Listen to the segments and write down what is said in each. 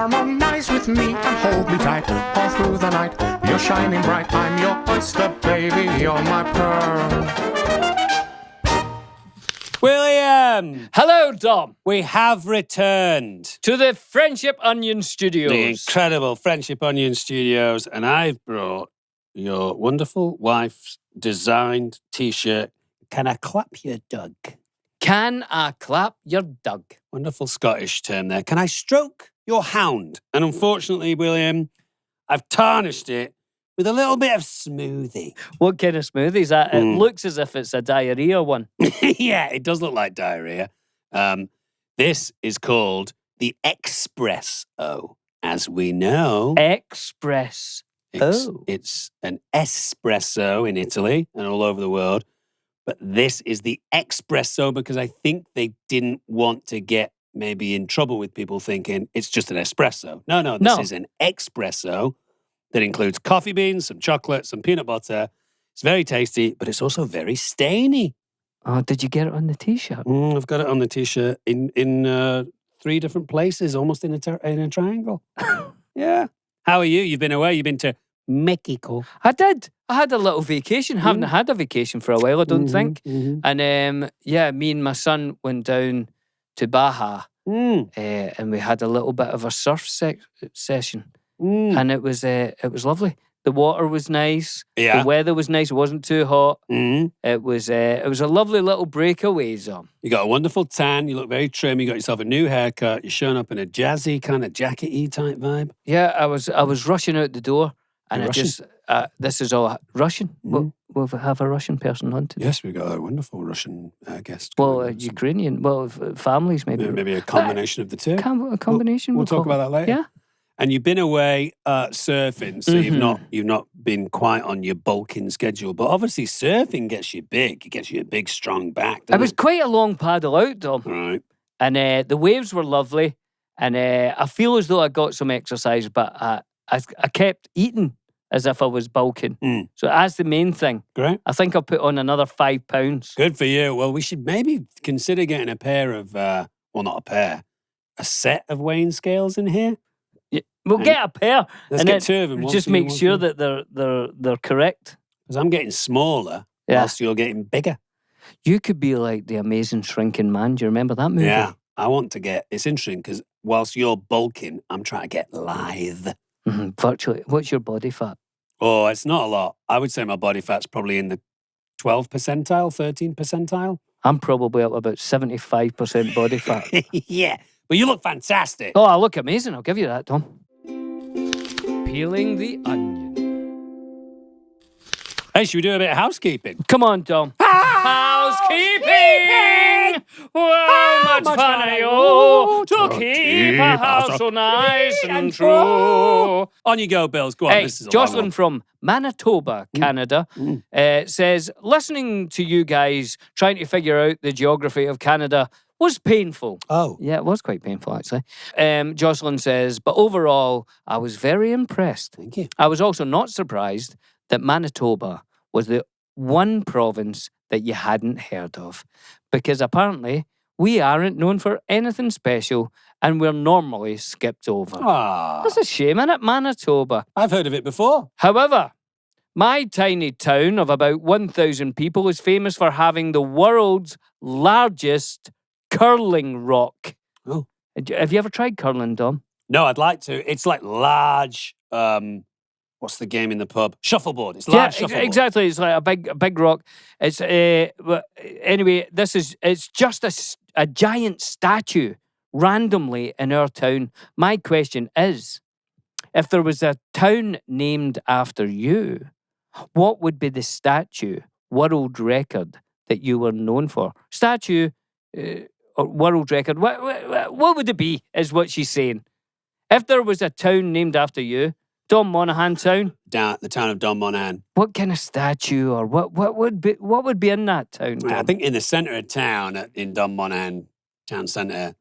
Harmonize with me and hold me tight all through the night. You're shining bright. I'm your oyster, baby. You're my pearl. William! Hello, Dom. We have returned To the Friendship Onion Studios. the incredible Friendship Onion Studios, and I've brought your wonderful wife's designed T-shirt. Can I clap your dog? Can I clap your dog? Wonderful Scottish term there. Can I stroke your hound? And unfortunately, William, I've tarnished it with a little bit of smoothie. What kind of smoothie is that? It looks as if it's a diarrhea one. Yeah, it does look like diarrhea. This is called the Espresso, as we know. Express. It's an espresso in Italy and all over the world. But this is the Espresso because I think they didn't want to get maybe in trouble with people thinking it's just an espresso. No, this is an espresso that includes coffee beans, some chocolate, some peanut butter. It's very tasty, but it's also very stainy. Oh, did you get it on the T-shirt? I've got it on the T-shirt in 3 different places, almost in a triangle. Yeah. How are you? You've been away. You've been to Mexico. I did. I had a little vacation. Haven't had a vacation for a while, I don't think. And me and my son went down to Baja and we had a little bit of a surf session. And it was lovely. The water was nice. Yeah. The weather was nice. It wasn't too hot. It was a lovely little breakaway zone. You got a wonderful tan. You look very trim. You got yourself a new haircut. You're showing up in a jazzy kind of jacket-y type vibe. Yeah, I was rushing out the door, and this is all Russian. We'll have a Russian person on today. Yes, we've got a wonderful Russian guest. Well, Ukrainian. Well, families maybe. Maybe a combination of the two. A combination. We'll talk about that later. Yeah. And you've been away surfing, so you've not been quite on your bulking schedule. But obviously, surfing gets you big. It gets you a big, strong back. It was quite a long paddle out, Dom. Right. And the waves were lovely. And I feel as though I got some exercise, but I kept eating as if I was bulking. So that's the main thing. Great. I think I'll put on another 5 pounds. Good for you. Well, we should maybe consider getting a pair of, not a pair, a set of weighing scales in here. We'll get a pair. Let's get 2 of them. Just make sure that they're correct. Because I'm getting smaller whilst you're getting bigger. You could be like the Amazing Shrinking Man. Do you remember that movie? Yeah. I want to get... It's interesting because whilst you're bulking, I'm trying to get lithe. Virtually. What's your body fat? Oh, it's not a lot. I would say my body fat's probably in the 12 percentile, 13 percentile. I'm probably up about 75% body fat. Yeah. But you look fantastic. Oh, I look amazing. I'll give you that, Tom. Peeling the onion. Hey, should we do a bit of housekeeping? Come on, Tom. Housekeeping! Well, much fun are you to keep a house so nice and true. On you go, Bills. Go on. Hey, This is a Jocelyn long one. from Manitoba, Canada, says, listening to you guys trying to figure out the geography of Canada was painful. Oh. Yeah, it was quite painful, actually. Jocelyn says, but overall, I was very impressed. Thank you. I was also not surprised that Manitoba was the one province that you hadn't heard of. Because apparently, we aren't known for anything special and we're normally skipped over. Ah. That's a shame, isn't it, Manitoba? I've heard of it before. However, my tiny town of about 1,000 people is famous for having the world's largest curling rock. Oh. Have you ever tried curling, Dom? No, I'd like to. It's like large, what's the game in the pub? Shuffleboard. It's large shuffleboard. Exactly. It's like a big rock. It's anyway, it's just a giant statue randomly in our town. My question is, if there was a town named after you, what would be the statue world record that you were known for? Statue or world record. What would it be, is what she's saying. If there was a town named after you, Don Monaghan town. Down the town of Don Monaghan. What kind of statue or what would be in that town? I think in the centre of town, in Don Monaghan town centre,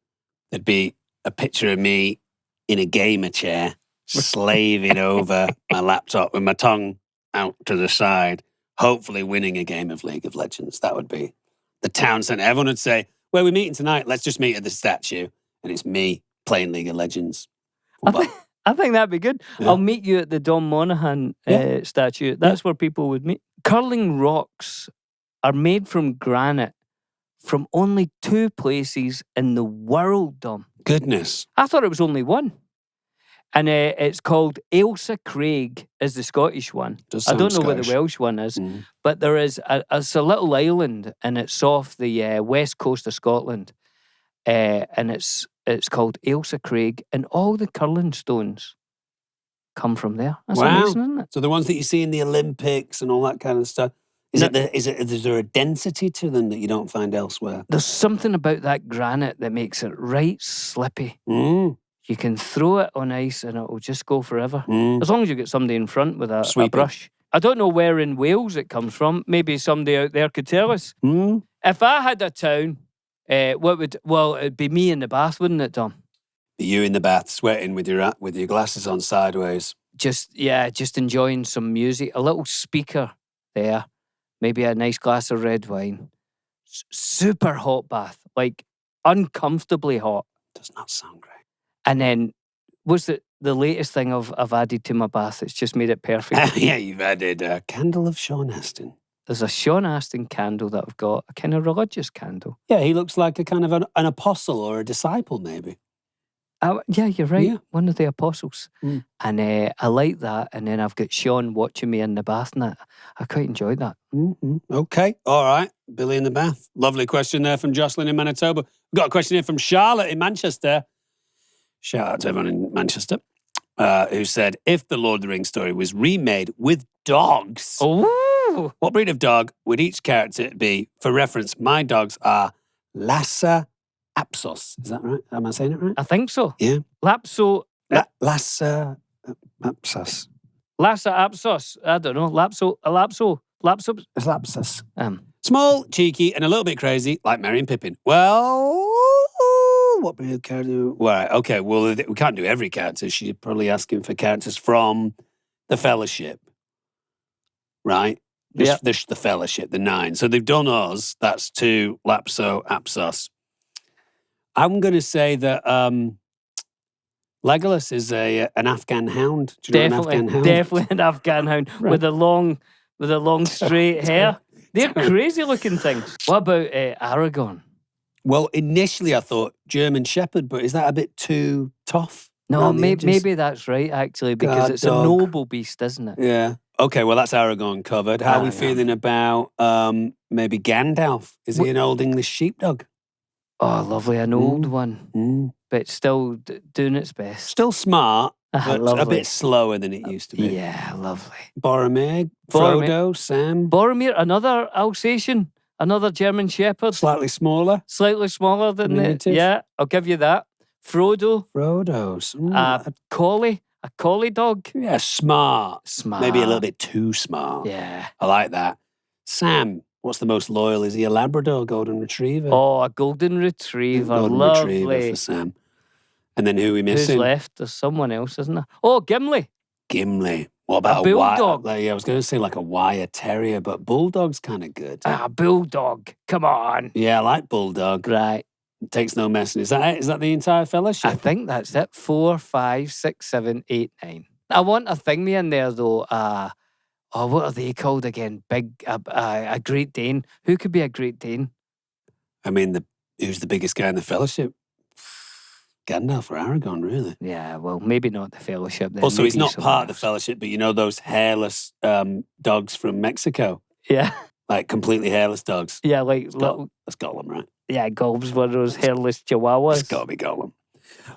there'd be a picture of me in a gamer chair, slaving over my laptop with my tongue out to the side, hopefully winning a game of League of Legends. That would be the town centre. Everyone would say, where are we meeting tonight? Let's just meet at the statue. And it's me playing League of Legends. I think that'd be good. Yeah. I'll meet you at the Don Monaghan statue. That's where people would meet. Curling rocks are made from granite from only 2 places in the world, Dom. Goodness. I thought it was only one. And it's called Ailsa Craig is the Scottish one. Does I sound don't know where the Scottish. Welsh one is. Mm. But there is it's a little island and it's off the west coast of Scotland. And it's called Ailsa Craig, and all the curling stones come from there. That's Wow. amazing, isn't it? So the ones that you see in the Olympics and all that kind of stuff, is there a density to them that you don't find elsewhere? There's something about that granite that makes it right slippy. Mm. You can throw it on ice and it will just go forever. Mm. As long as you get somebody in front with a Sweeping. brush. I don't know where in Wales it comes from. Maybe somebody out there could tell us. Mm. If I had a town, it'd be me in the bath, wouldn't it, Tom? You in the bath, sweating with your glasses on sideways. Just enjoying some music, a little speaker there, maybe a nice glass of red wine. Super hot bath, like uncomfortably hot. Does not sound great. And then, what's the latest thing I've added to my bath? It's just made it perfect. Yeah, you've added a candle of Sean Astin. There's a Sean Astin candle that I've got, a kind of religious candle. Yeah, he looks like a kind of an apostle or a disciple, maybe. Yeah, you're right. Yeah. One of the apostles. Mm. And I like that. And then I've got Sean watching me in the bath and that. I quite enjoyed that. Mm-hmm. Okay, all right. Billy in the bath. Lovely question there from Jocelyn in Manitoba. We've got a question here from Charlotte in Manchester. Shout out to everyone in Manchester. Who said, if the Lord of the Rings story was remade with dogs, Oh, what breed of dog would each character be? For reference, my dogs are Lhasa Apsos. Is that right? Am I saying it right? I think so. Yeah. Lhasa Lhasa Apsos. Apsos. I don't know. Lapso. Lapsus. Small, cheeky, and a little bit crazy, like Merry and Pippin. Well, what breed of character? Right, okay, well, we can't do every character. She's probably asking for characters from the Fellowship. Right? Yeah. The Fellowship, the 9. So they've done us. That's 2, Lapso, Apsos. I'm going to say that Legolas is an Afghan hound. Do you know an Afghan hound? Definitely an Afghan hound Right. with a long straight hair. They're crazy looking things. What about Aragorn? Well, initially I thought German Shepherd, but is that a bit too tough? No, around the edges? maybe that's right actually, because Guard it's dog. a noble beast, isn't it? Yeah. Okay, well, that's Aragorn covered. How are we Aragorn. feeling about maybe Gandalf? Is he an old English sheepdog? Oh, lovely, an old one, but still doing its best. Still smart, but a Lovely. bit slower than it used to be. Yeah, lovely. Boromir, Frodo, Sam. Boromir, another Alsatian, another German Shepherd. Slightly smaller. Slightly smaller than it. Diminutive. Yeah, I'll give you that. Frodo, Frodo's. a collie dog. Yeah, smart. Smart. Maybe a little bit too smart. Yeah. I like that. Sam, what's the most loyal? Is he a Labrador, Golden Retriever? Oh, a golden retriever. Golden Lovely. Retriever for Sam. And then who are we Who's missing? left? There's someone else, isn't there? Oh, Gimli. Gimli. What about A bulldog. I was going to say like a wire terrier, but bulldog's kind of good. Ah, bulldog. Come on. Yeah, I like bulldog. Right. Takes no messing. Is that it? Is that the entire Fellowship? I think that's it. 4, 5, 6, 7, 8, 9. I want a thingy in there though. What are they called again? A Great Dane. Who could be a Great Dane? I mean, who's the biggest guy in the Fellowship? Gandalf or Aragorn, really? Yeah, well, maybe not the Fellowship then. Also, he's maybe not someone part of the else. Fellowship, but you know those hairless dogs from Mexico? Yeah, Like completely hairless dogs. yeah, like That's little. Gollum, right? Yeah, Golb's one of those hairless chihuahuas. It's got to be Gollum.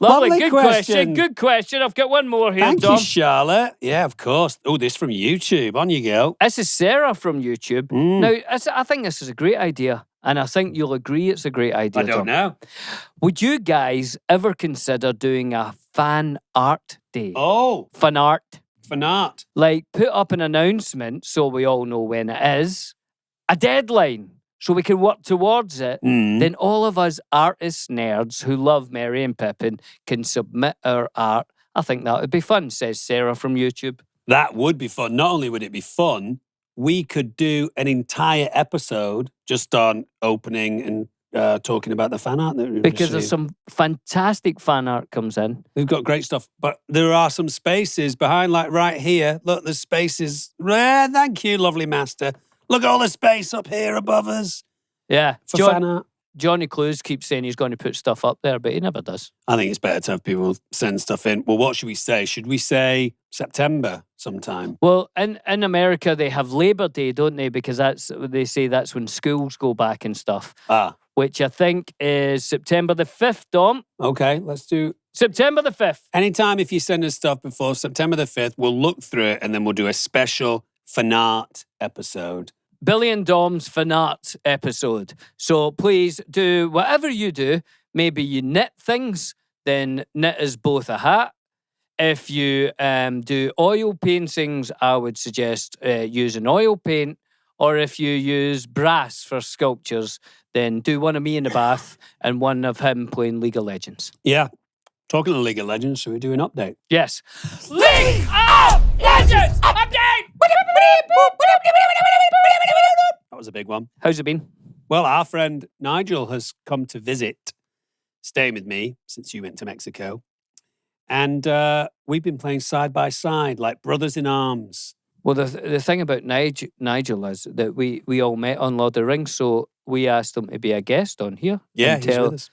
Lovely, Lovely good question. Good question. I've got one more here, Thank Dom. you, Charlotte. Yeah, of course. Oh, this from YouTube. On you go. This is Sarah from YouTube. Mm. Now, I think this is a great idea, and I think you'll agree it's a great idea. I don't Dom. know. Would you guys ever consider doing a fan art day? Oh, Fan art. fan art. Like, put up an announcement so we all know when it is, a deadline so we can work towards it. Mm. Then all of us artist nerds who love Merry and Pippin can submit our art. I think that would be fun, says Sarah from YouTube. That would be fun. Not only would it be fun, we could do an entire episode just on opening and talking about the fan art that we've Because there's received. some fantastic fan art comes in. We've got great stuff, but there are some spaces behind, like right here. Look, there's spaces. Thank you, lovely master. Look at all the space up here above us Yeah. for fan art. Johnny Clues keeps saying he's going to put stuff up there, but he never does. I think it's better to have people send stuff in. Well, what should we say? Should we say September sometime? Well, in America, they have Labor Day, don't they? Because they say that's when schools go back and stuff. Which I think is September the 5th, Dom. Okay, let's do September the 5th. Anytime if you send us stuff before September the 5th, we'll look through it and then we'll do a special fan art episode. Billy and Dom's fan art episode. So please do whatever you do. Maybe you knit things, then knit us both a hat. If you do oil paintings, I would suggest using oil paint. Or if you use brass for sculptures, then do one of me in the bath and one of him playing League of Legends. Yeah. Talking of League of Legends, should we do an update? Yes. League of Legends update! That was a big one. How's it been? Well, our friend Nigel has come to visit, staying with me since you went to Mexico. And we've been playing side by side, like brothers in arms. Well, the thing about Nigel is that we all met on Lord of the Rings, so we asked him to be a guest on here. Yeah, and he's with us.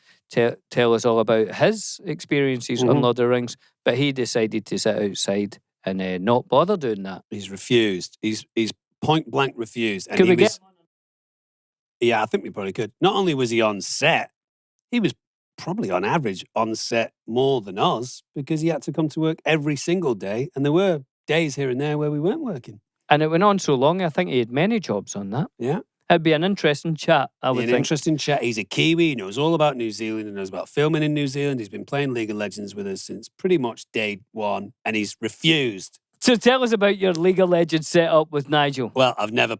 Tell us all about his experiences on Lord of the Rings, but he decided to sit outside and not bother doing that. He's refused. He's point blank refused. And Could we get? Yeah, I think we probably could. Not only was he on set, he was probably on average on set more than us because he had to come to work every single day, and there were days here and there where we weren't working. And it went on so long, I think he had many jobs on that. Yeah. It'd be an interesting chat, I would think. An interesting chat. He's a Kiwi. He knows all about New Zealand. He knows about filming in New Zealand. He's been playing League of Legends with us since pretty much day one, and he's refused. So tell us about your League of Legends setup with Nigel. Well, I've never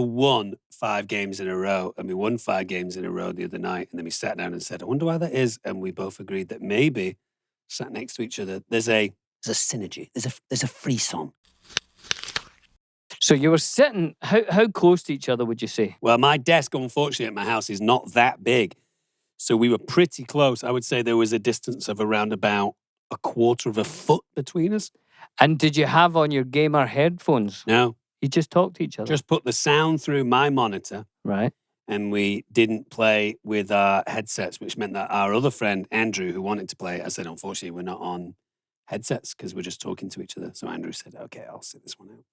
won 5 games in a row, and we won 5 games in a row the other night, and then we sat down and said, I wonder why that is, and we both agreed that maybe sat next to each other, there's a synergy, there's a frisson. So you were sitting, how close to each other would you say? Well, my desk, unfortunately, at my house is not that big. So we were pretty close. I would say there was a distance of around about a quarter of a foot between us. And did you have on your gamer headphones? No. You just talked to each other? Just put the sound through my monitor. Right. And we didn't play with our headsets, which meant that our other friend, Andrew, who wanted to play, I said, unfortunately, we're not on headsets because we're just talking to each other. So Andrew said, okay, I'll sit this one out.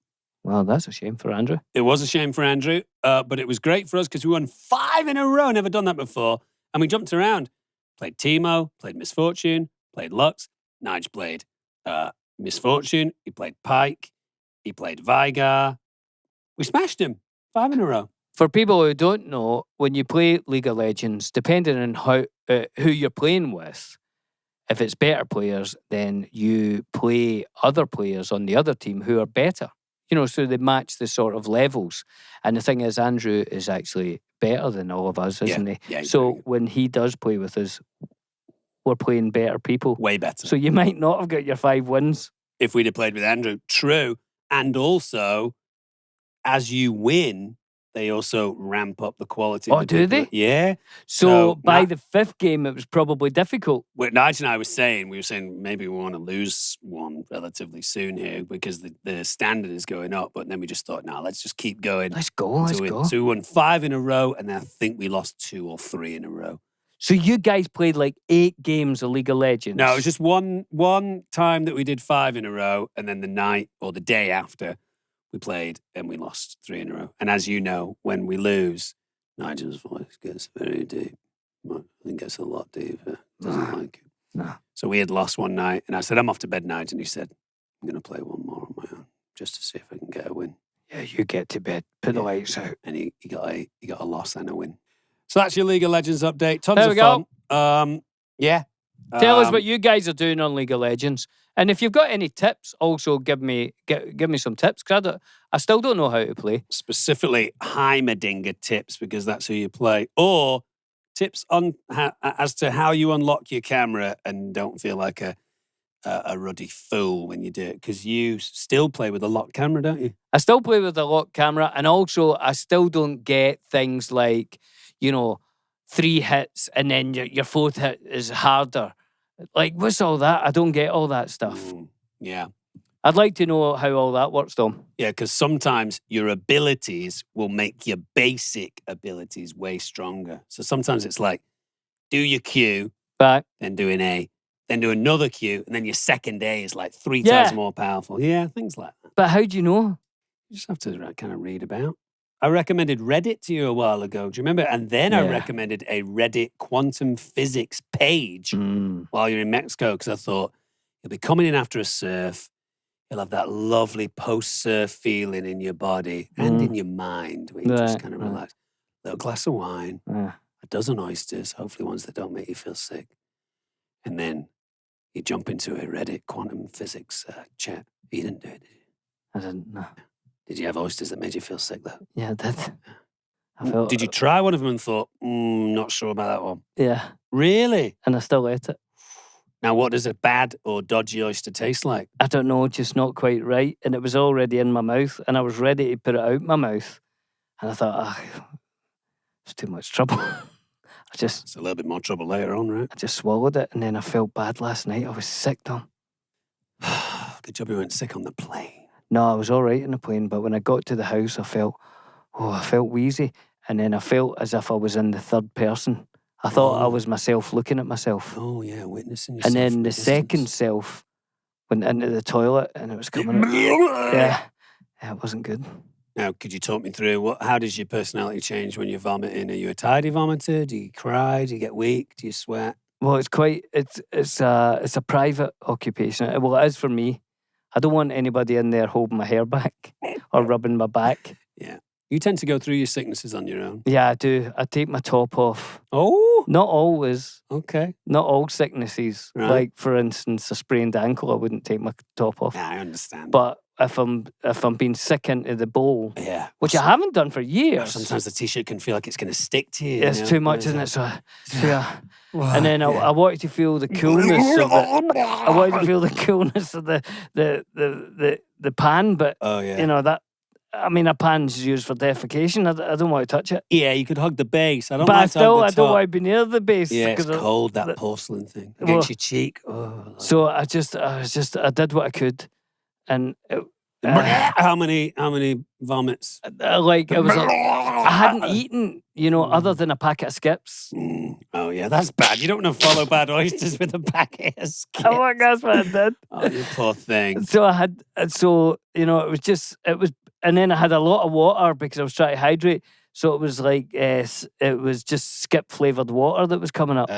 Well, that's a shame for Andrew. It was a shame for Andrew, but it was great for us because we won 5 in a row. Never done that before. And we jumped around. Played Timo, played Misfortune, played Lux. Nige played Misfortune. He played Pike. He played Vigar. We smashed him 5 in a row. For people who don't know, when you play League of Legends, depending on who you're playing with, if it's better players, then you play other players on the other team who are better. You know, so they match the sort of levels. And the thing is, Andrew is actually better than all of us, isn't he? Yeah, so when he does play with us, we're playing better people. Way better. So you might not have got your 5 wins. If we'd have played with Andrew, true. And also, as you win, they also ramp up the quality. Oh, do they? Yeah. So by the 5th game, it was probably difficult. What Nigel and I were saying maybe we want to lose one relatively soon here because the standard is going up. But then we just thought, no, let's just keep going. Let's go. So we won 5 in a row, and then I think we lost 2 or 3 in a row. So you guys played like 8 games of League of Legends? No, it was just one time that we did 5 in a row, and then the night or the day after, we played and we lost 3 in a row. And as you know, when we lose, Nigel's voice gets very deep. I think it gets a lot deeper. Doesn't like it. No. So we had lost one night, and I said, I'm off to bed, Nigel. And he said, I'm going to play one more on my own just to see if I can get a win. Yeah, you get to bed. Put the lights out. And he got a loss and a win. So that's your League of Legends update. Tons there we of go. fun. Yeah. Tell us what you guys are doing on League of Legends. And if you've got any tips, also give me some tips. Because I still don't know how to play. Specifically, Heimerdinger tips, because that's who you play. Or tips on as to how you unlock your camera and don't feel like a ruddy fool when you do it. Because you still play with a locked camera, don't you? I still play with a locked camera. And also, I still don't get things like 3 hits and then your 4th hit is harder. Like, what's all that? I don't get all that stuff. Yeah. I'd like to know how all that works, Dom. Yeah, because sometimes your abilities will make your basic abilities way stronger. So sometimes it's like, do your Q, Right. then do an A, then do another Q, and then your second A is like 3 Yeah. times more powerful. Yeah, things like that. But how do you know? You just have to kind of read about. I recommended Reddit to you a while ago. Do you remember? And then I Yeah. recommended a Reddit quantum physics page while you're in Mexico because I thought you'll be coming in after a surf. You'll have that lovely post-surf feeling in your body and in your mind where you just kind of relax. A little glass of wine, a dozen oysters, hopefully ones that don't make you feel sick. And then you jump into a Reddit quantum physics chat. You didn't do it, did you? I didn't know. Did you have oysters that made you feel sick, though? Yeah, I did. I felt, Did you try one of them and thought, not sure about that one? Yeah. Really? And I still ate it. Now, what does a bad or dodgy oyster taste like? I don't know, just not quite right. And it was already in my mouth and I was ready to put it out my mouth. And I thought, it's too much trouble. It's a little bit more trouble later on, right? I just swallowed it and then I felt bad last night. I was sick, Tom. Good job you weren't sick on the plane. No, I was all right in the plane, but when I got to the house, I felt wheezy. And then I felt as if I was in the third person. I thought I was myself looking at myself. Oh, yeah, witnessing yourself. And then the second self went into the toilet and it was coming out. Yeah, it wasn't good. Now, could you talk me through how does your personality change when you're vomiting? Are you a tidy vomiter? Do you cry? Do you get weak? Do you sweat? Well, it's a private occupation. Well, it is for me. I don't want anybody in there holding my hair back or rubbing my back. Yeah. You tend to go through your sicknesses on your own. Yeah, I do. I take my top off. Oh? Not always. Okay. Not all sicknesses. Right. Like, for instance, a sprained ankle, I wouldn't take my top off. Yeah, I understand. But if I'm being sick into the bowl, which I haven't done for years. Sometimes the t-shirt can feel like it's going to stick to you. It's too much, isn't it? So and then I wanted to feel the coolness of it. I wanted to feel the coolness of the pan, but a pan's used for defecation. I don't want to touch it. Yeah, you could hug the base. I don't I don't want to be near the base. Yeah, it's cold, that porcelain thing against your cheek. So I did what I could. And how many vomits? I hadn't eaten, other than a packet of Skips. Oh yeah, that's bad. You don't want to follow bad oysters with a packet of Skips. Oh my gosh, what I did. Oh, you poor thing. So it was, and then I had a lot of water because I was trying to hydrate. So it was like, it was just Skip flavoured water that was coming up.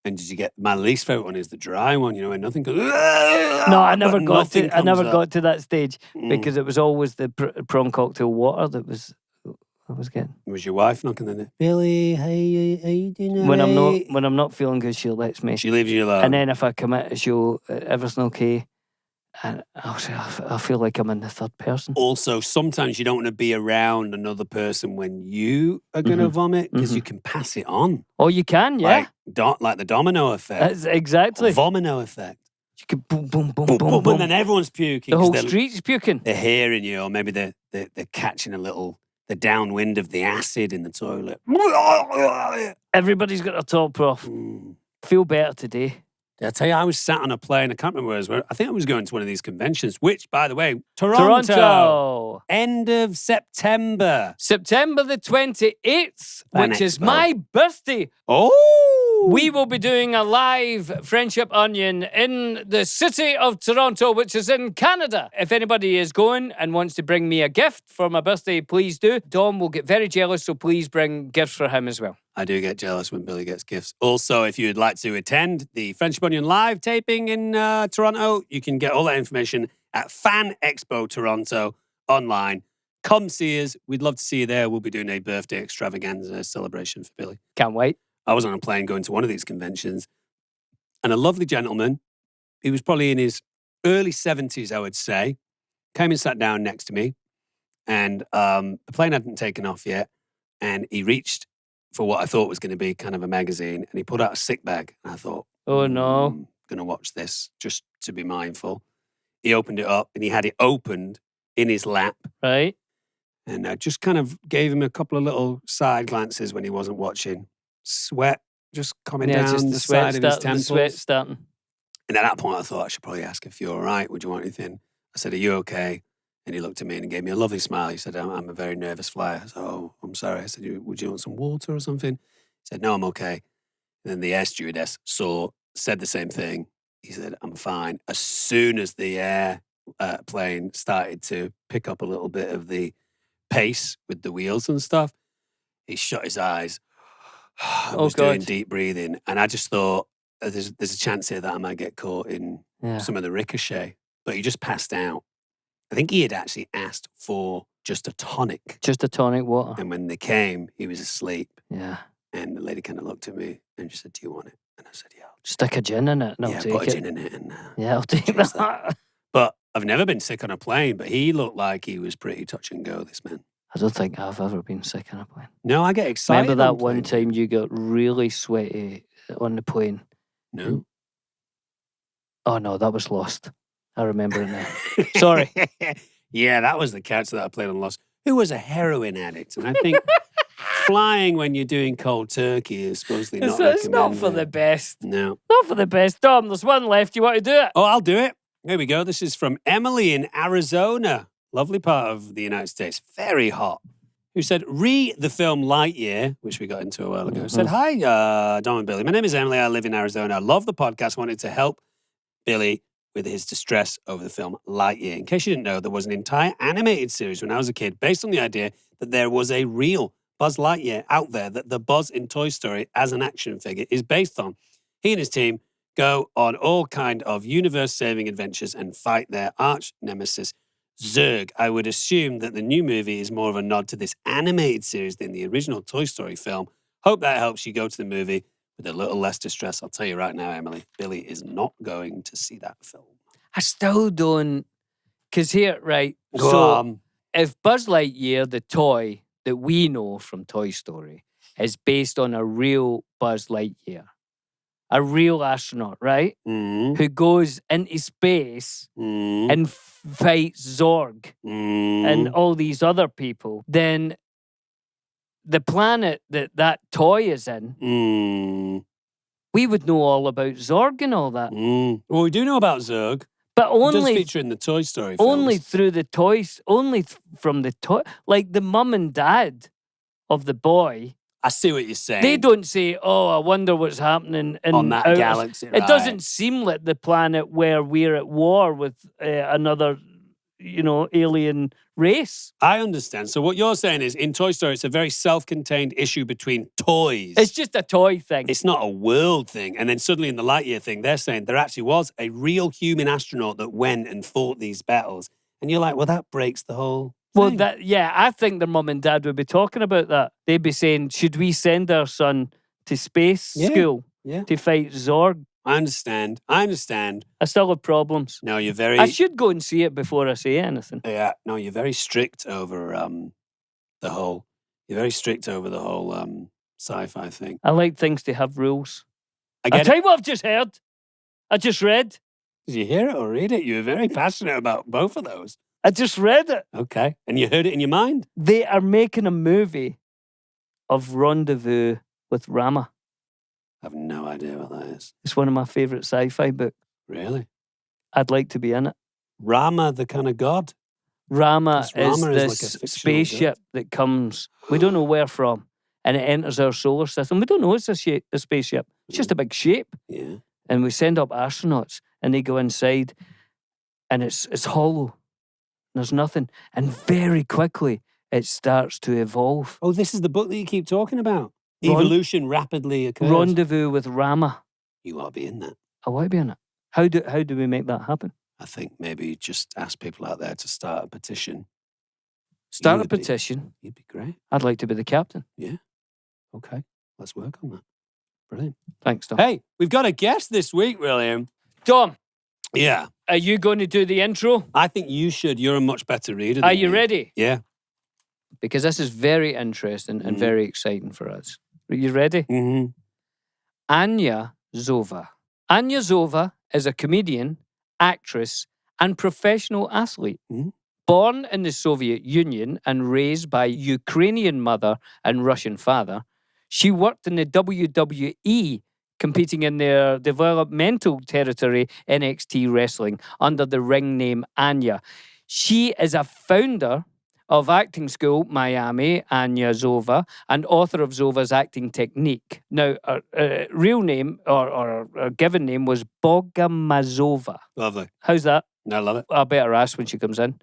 And did you get, my least favourite one is the dry one, when nothing goes. No, I never got to that stage because it was always the prawn cocktail water that I was getting. Was your wife knocking on the door? Billy, how you doing? When I'm not feeling good, she lets me. She leaves you alone. And then if I commit, she'll, everything okay. And I feel like I'm in the third person. Also, sometimes you don't want to be around another person when you are going to vomit because you can pass it on. Oh, you can, yeah. Like the domino effect. That's exactly. Vomino effect. You can boom, boom, boom, boom, boom. And then everyone's puking. The whole street's puking. They're hearing you, or maybe they're catching the downwind of the acid in the toilet. Everybody's got their top off. Feel better today. Did I tell you, I was sat on a plane, I can't remember where I was. I think I was going to one of these conventions, which, by the way, Toronto. End of September. September the 28th, which is my birthday. Oh! We will be doing a live Friendship Onion in the city of Toronto, which is in Canada. If anybody is going and wants to bring me a gift for my birthday, please do. Dom will get very jealous, so please bring gifts for him as well. I do get jealous when Billy gets gifts. Also, if you'd like to attend the Friendship Onion live taping in Toronto, you can get all that information at Fan Expo Toronto online. Come see us. We'd love to see you there. We'll be doing a birthday extravaganza celebration for Billy. Can't wait. I was on a plane going to one of these conventions, and a lovely gentleman, he was probably in his early 70s, I would say, came and sat down next to me, and the plane hadn't taken off yet, and he reached for what I thought was going to be kind of a magazine, and he pulled out a sick bag, and I thought, oh no, I'm going to watch this just to be mindful. He opened it up, and he had it opened in his lap. Right. And I just kind of gave him a couple of little side glances when he wasn't watching. Sweat just coming down just the side of his temples. The sweat starting. And at that point, I thought I should probably ask if you're all right. Would you want anything? I said, are you okay? And he looked at me and gave me a lovely smile. He said, I'm a very nervous flyer. I said, oh, I'm sorry. I said, would you want some water or something? He said, no, I'm okay. And then the air stewardess said the same thing. He said, I'm fine. As soon as the plane started to pick up a little bit of the pace with the wheels and stuff, he shut his eyes. I was doing deep breathing. And I just thought, there's a chance here that I might get caught in some of the ricochet. But he just passed out. I think he had actually asked for just a tonic. Just a tonic water. And when they came, he was asleep. Yeah. And the lady kind of looked at me and she said, do you want it? And I said, yeah. Stick a gin in it and I'll take it. Put a gin in it. And, I'll take that. But I've never been sick on a plane, but he looked like he was pretty touch and go, this man. I don't think I've ever been sick on a plane. No, I get excited. Remember that one time you got really sweaty on the plane? No. Oh, no, that was Lost. I remember it now. Sorry. Yeah, that was the character that I played on Lost, who was a heroin addict. And I think flying when you're doing cold turkey is supposedly not recommended. It's not for the best. No. Not for the best. Tom, there's one left. You want to do it? Oh, I'll do it. Here we go. This is from Emily in Arizona. Lovely part of the United States. Very hot. Who said, the film Lightyear, which we got into a while ago, said, hi, Dom and Billy. My name is Emily. I live in Arizona. I love the podcast. Wanted to help Billy with his distress over the film Lightyear. In case you didn't know, there was an entire animated series when I was a kid based on the idea that there was a real Buzz Lightyear out there that the Buzz in Toy Story as an action figure is based on. He and his team go on all kind of universe-saving adventures and fight their arch nemesis, Zurg. I would assume that the new movie is more of a nod to this animated series than the original Toy Story film. Hope that helps you go to the movie with a little less distress. I'll tell you right now, Emily, Billy is not going to see that film. I still don't. Because here, right, if Buzz Lightyear, the toy that we know from Toy Story, is based on a real Buzz Lightyear, a real astronaut, right? Who goes into space and fights Zorg and all these other people, then the planet that toy is in, we would know all about Zorg and all that. Well, we do know about Zurg. But only it does feature in the Toy Story films. Only through the toys, from the toy. Like the mum and dad of the boy. I see what you're saying. They don't say, oh, I wonder what's happening on that galaxy. It doesn't seem like the planet where we're at war with another, alien race. I understand. So what you're saying is, in Toy Story, it's a very self-contained issue between toys. It's just a toy thing. It's not a world thing. And then suddenly in the Lightyear thing, they're saying there actually was a real human astronaut that went and fought these battles. And you're like, well, that breaks the whole... Well, I think their mum and dad would be talking about that. They'd be saying, should we send our son to space school to fight Zorg? I understand. I still have problems. No, you're very... I should go and see it before I say anything. Yeah, no, you're very strict over the whole... You're very strict over the whole sci-fi thing. I like things to have rules. I'll tell you what I've just heard. I just read. Did you hear it or read it? You were very passionate about both of those. I just read it. Okay. And you heard it in your mind? They are making a movie of Rendezvous with Rama. I have no idea what that is. It's one of my favourite sci-fi books. Really? I'd like to be in it. Rama, the kind of god? Rama is this like spaceship that comes, we don't know where from, and it enters our solar system. We don't know it's a spaceship. It's just a big shape. Yeah. And we send up astronauts, and they go inside, and it's hollow. There's nothing. And very quickly, it starts to evolve. Oh, this is the book that you keep talking about. Evolution rapidly occurs. Rendezvous with Rama. You ought to be in that. I want to be in it. How do we make that happen? I think maybe just ask people out there to start a petition. Start a petition? You'd be great. I'd like to be the captain. Yeah. Okay. Let's work on that. Brilliant. Thanks, Tom. Hey, we've got a guest this week, William. Tom. Yeah. Are you going to do the intro? I think you should. You're a much better reader than Are you ready? Yeah. Because this is very interesting and very exciting for us. Are you ready? Mm-hmm. Anya Zova. Anya Zova is a comedian, actress, and professional athlete, Born in the Soviet Union and raised by Ukrainian mother and Russian father, she worked in the WWE, competing in their developmental territory, NXT Wrestling, under the ring name Anya. She is a founder of acting school Miami, Anya Zova, and author of Zova's acting technique. Now, her real name or her given name was Bogomazova. Lovely. How's that? I love it. I better ask when she comes in.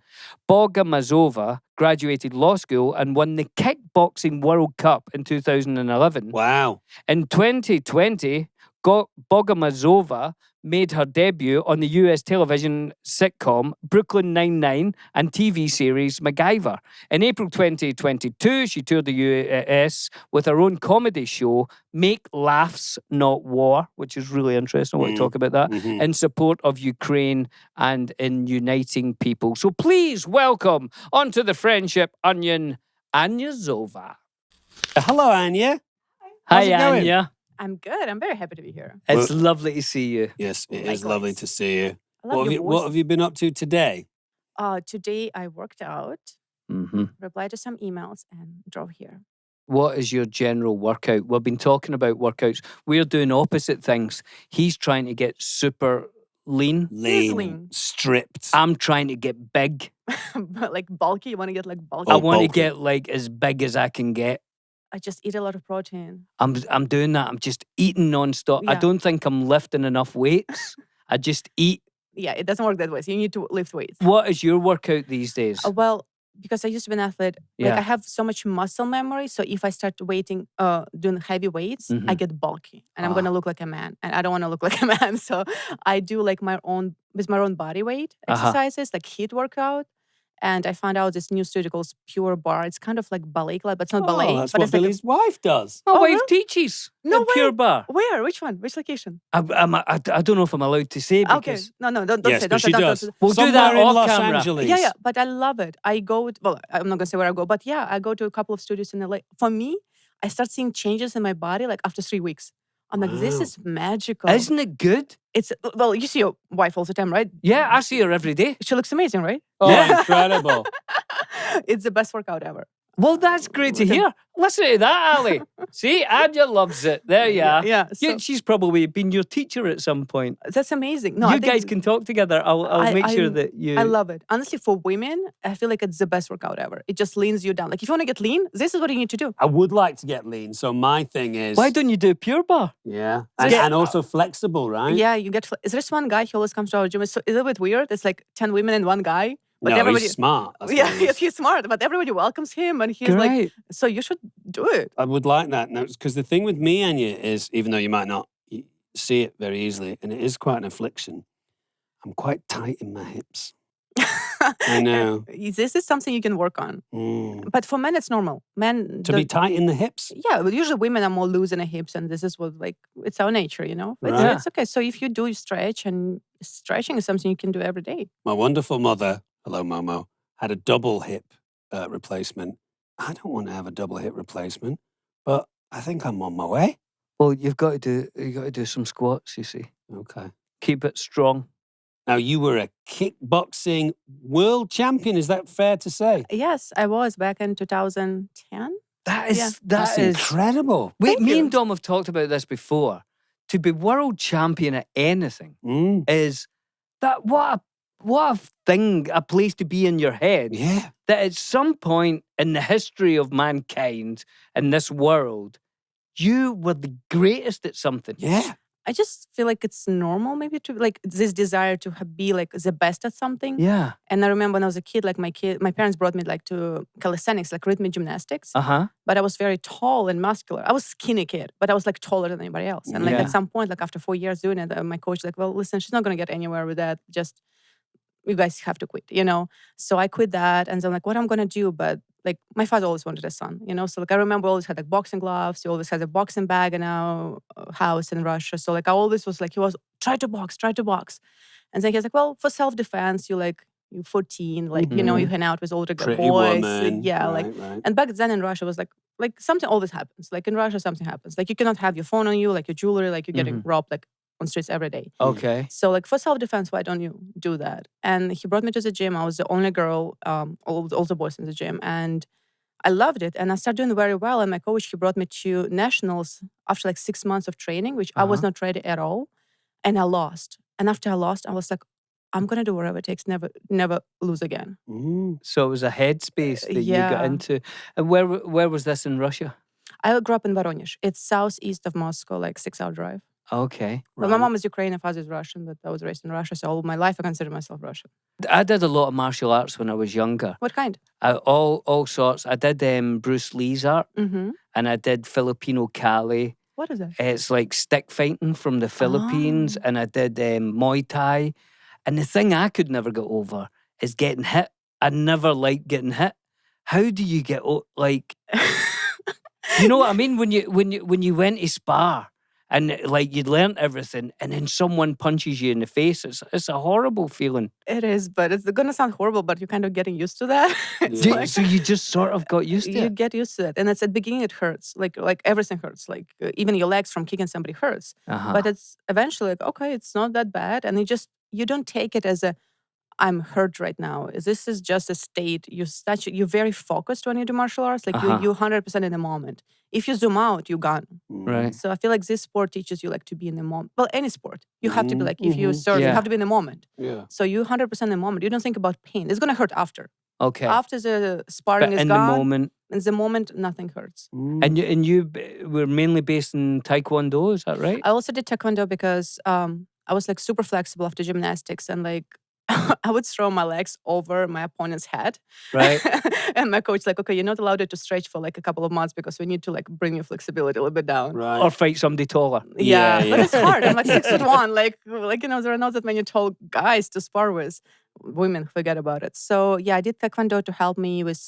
Bogomazova graduated law school and won the Kickboxing World Cup in 2011. Wow. In 2020, Bogomazova made her debut on the US television sitcom Brooklyn Nine-Nine and TV series MacGyver. In April 2022, she toured the US with her own comedy show, Make Laughs, Not War, which is really interesting. I want to talk about that, in support of Ukraine and in uniting people. So please welcome onto the Friendship Onion, Anya Zova. Hello, Anya. Hi, it going? Anya. I'm good. I'm very happy to be here. It's lovely to see you. Yes, it is Likewise. lovely to see you. I love What your what voice. have you been up to today? Today I worked out, Mm-hmm. replied to some emails, and drove here. What is your general workout? We've been talking about workouts. We're doing opposite things. He's trying to get super lean. Lean. Stripped. I'm trying to get big. But like bulky, you want to get like bulky? I Oh, want to bulky. get like as big as I can get. I just eat a lot of protein. I'm doing that. I'm just eating nonstop. I Yeah. don't think I'm lifting enough weights. I just eat. Yeah, it doesn't work that way. So you need to lift weights. What is your workout these days? Well, because I used to be an athlete, Yeah. like I have so much muscle memory. So if I start doing heavy weights, I get bulky, and I'm gonna look like a man, and I don't want to look like a man. So I do like my own body weight exercises, like HIIT workout. And I found out this new studio called Pure Bar. It's kind of like ballet club, but it's not ballet. That's but what it's like Billy's wife does. My Oh, wife really? teaches No at Pure way. Bar. Where? Which one? Which location? I don't know if I'm allowed to say Okay. because No, don't Yes, say. but Don't she say. Don't does. say. we'll do Somewhere that in off Los camera. Angeles. Yeah, but I love it. I go. I'm not gonna say where I go, but yeah, I go to a couple of studios in LA. For me, I start seeing changes in my body like after 3 weeks. I'm like, this Wow. is magical. Isn't it good? It's well, you see your wife all the time, right? Yeah, I see her every day. She looks amazing, right? Oh, Yeah. incredible. It's the best workout ever. Well, that's great to hear. Listen to that, Ali. See, Anya loves it. There you are. Yeah. So She's probably been your teacher at some point. that's amazing. No, I you think guys can talk together. I'll make sure that you. I love it. Honestly, for women, I feel like it's the best workout ever. It just leans you down. Like if you want to get lean, this is what you need to do. I would like to get lean, so my thing is... Why don't you do Pure Bar? Yeah. Yeah. And also flexible, right? Yeah, you get. Is there one guy? He always comes to our gym. It's a little bit weird. It's like 10 women and one guy. But No, everybody, he's smart. That's yeah, what it is. he's smart. But everybody welcomes him, and he's like, Great. so you should do it. I would like that. Because the thing with me, Anya, is even though you might not see it very easily, and it is quite an affliction, I'm quite tight in my hips. I know. This is something you can work on. But for men, it's normal. Men To be tight in the hips? yeah, but usually women are more loose in the hips, and this is what like it's our nature, you know. But Right. it's okay. So if you do stretch, and stretching is something you can do every day. My wonderful mother, hello Momo, had a double hip replacement. I don't want to have a double hip replacement, but I think I'm on my way. Well, you got to do some squats. You see, Okay. keep it strong. Now, you were a kickboxing world champion. Is that fair to say? Yes, I was back in 2010. That is Yeah. That's incredible. Wait, Thank me you. and Dom have talked about this before. To be world champion at anything is that what a thing, a place to be in your head. Yeah. That at some point in the history of mankind in this world, you were the greatest at something. Yeah. I just feel like it's normal, maybe to like this desire to be like the best at something. Yeah. And I remember when I was a kid, like my parents brought me like to calisthenics, like rhythmic gymnastics. Uh-huh. But I was very tall and muscular. I was skinny kid, but I was like taller than anybody else. And like Yeah. at some point, like after 4 years doing it, my coach was like, well, listen, she's not gonna get anywhere with that. Just you guys have to quit, you know? So I quit that, and so I'm like, what am I gonna do? But like my father always wanted a son, you know? So like I remember I always had like boxing gloves. He always had a boxing bag in our house in Russia. So like I always was like, he was, try to box. And then he's like, well, for self-defense, you're 14, like, you know, you hang out with older Pretty boys. woman. Yeah, right, like, right. and back then in Russia was like something always happens. Like in Russia, something happens. Like you cannot have your phone on you, like your jewelry, like you're getting robbed, like on streets every day. Okay. So like for self-defense, why don't you do that? And he brought me to the gym. I was the only girl, all the boys in the gym. And I loved it. And I started doing very well. And my coach, he brought me to nationals after like 6 months of training, which I was not ready at all. And I lost. And after I lost, I was like, I'm going to do whatever it takes, never lose again. So it was a headspace that you got Yeah. into. And where was this in Russia? I grew up in Voronezh. It's southeast of Moscow, like 6-hour drive. Okay. But my mom is Ukrainian, father is Russian, but I was raised in Russia. So all my life, I consider myself Russian. I did a lot of martial arts when I was younger. What kind? All sorts. I did Bruce Lee's art, Mm-hmm. and I did Filipino Kali. What is that? It's like stick fighting from the Philippines, and I did Muay Thai. And the thing I could never get over is getting hit. I never liked getting hit. How do you get like? You know what I mean? When you went to spar and like you'd learnt everything, and then someone punches you in the face, it's a horrible feeling. It is, but it's gonna sound horrible, but you're kind of getting used to that. It's So you just sort of got used to you it. get used to it, and it's at the beginning it hurts, like everything hurts, like even your legs from kicking somebody hurts. But it's eventually like, okay, it's not that bad, and you don't take it as a I'm hurt right now. This is just a state. You're very focused when you do martial arts. Like you 100% in the moment. If you zoom out, you're gone. Right. So I feel like this sport teaches you like to be in the moment. Well, any sport, you have to be like, if you serve, you Yeah. have to be in the moment. Yeah. So you 100% in the moment. You don't think about pain. It's gonna hurt after. Okay. After the sparring But is in gone. the moment, Nothing hurts. and you were mainly based in Taekwondo, is that right? I also did Taekwondo because I was like super flexible after gymnastics, and like I would throw my legs over my opponent's head. Right. And my coach like, okay, you're not allowed to stretch for like a couple of months because we need to like bring your flexibility a little bit down. Right. Or fight somebody taller. Yeah, Yeah, but yeah. it's hard. I'm like 6'1". Like there are not that many tall guys to spar with. Women, forget about it. So yeah, I did Taekwondo to help me with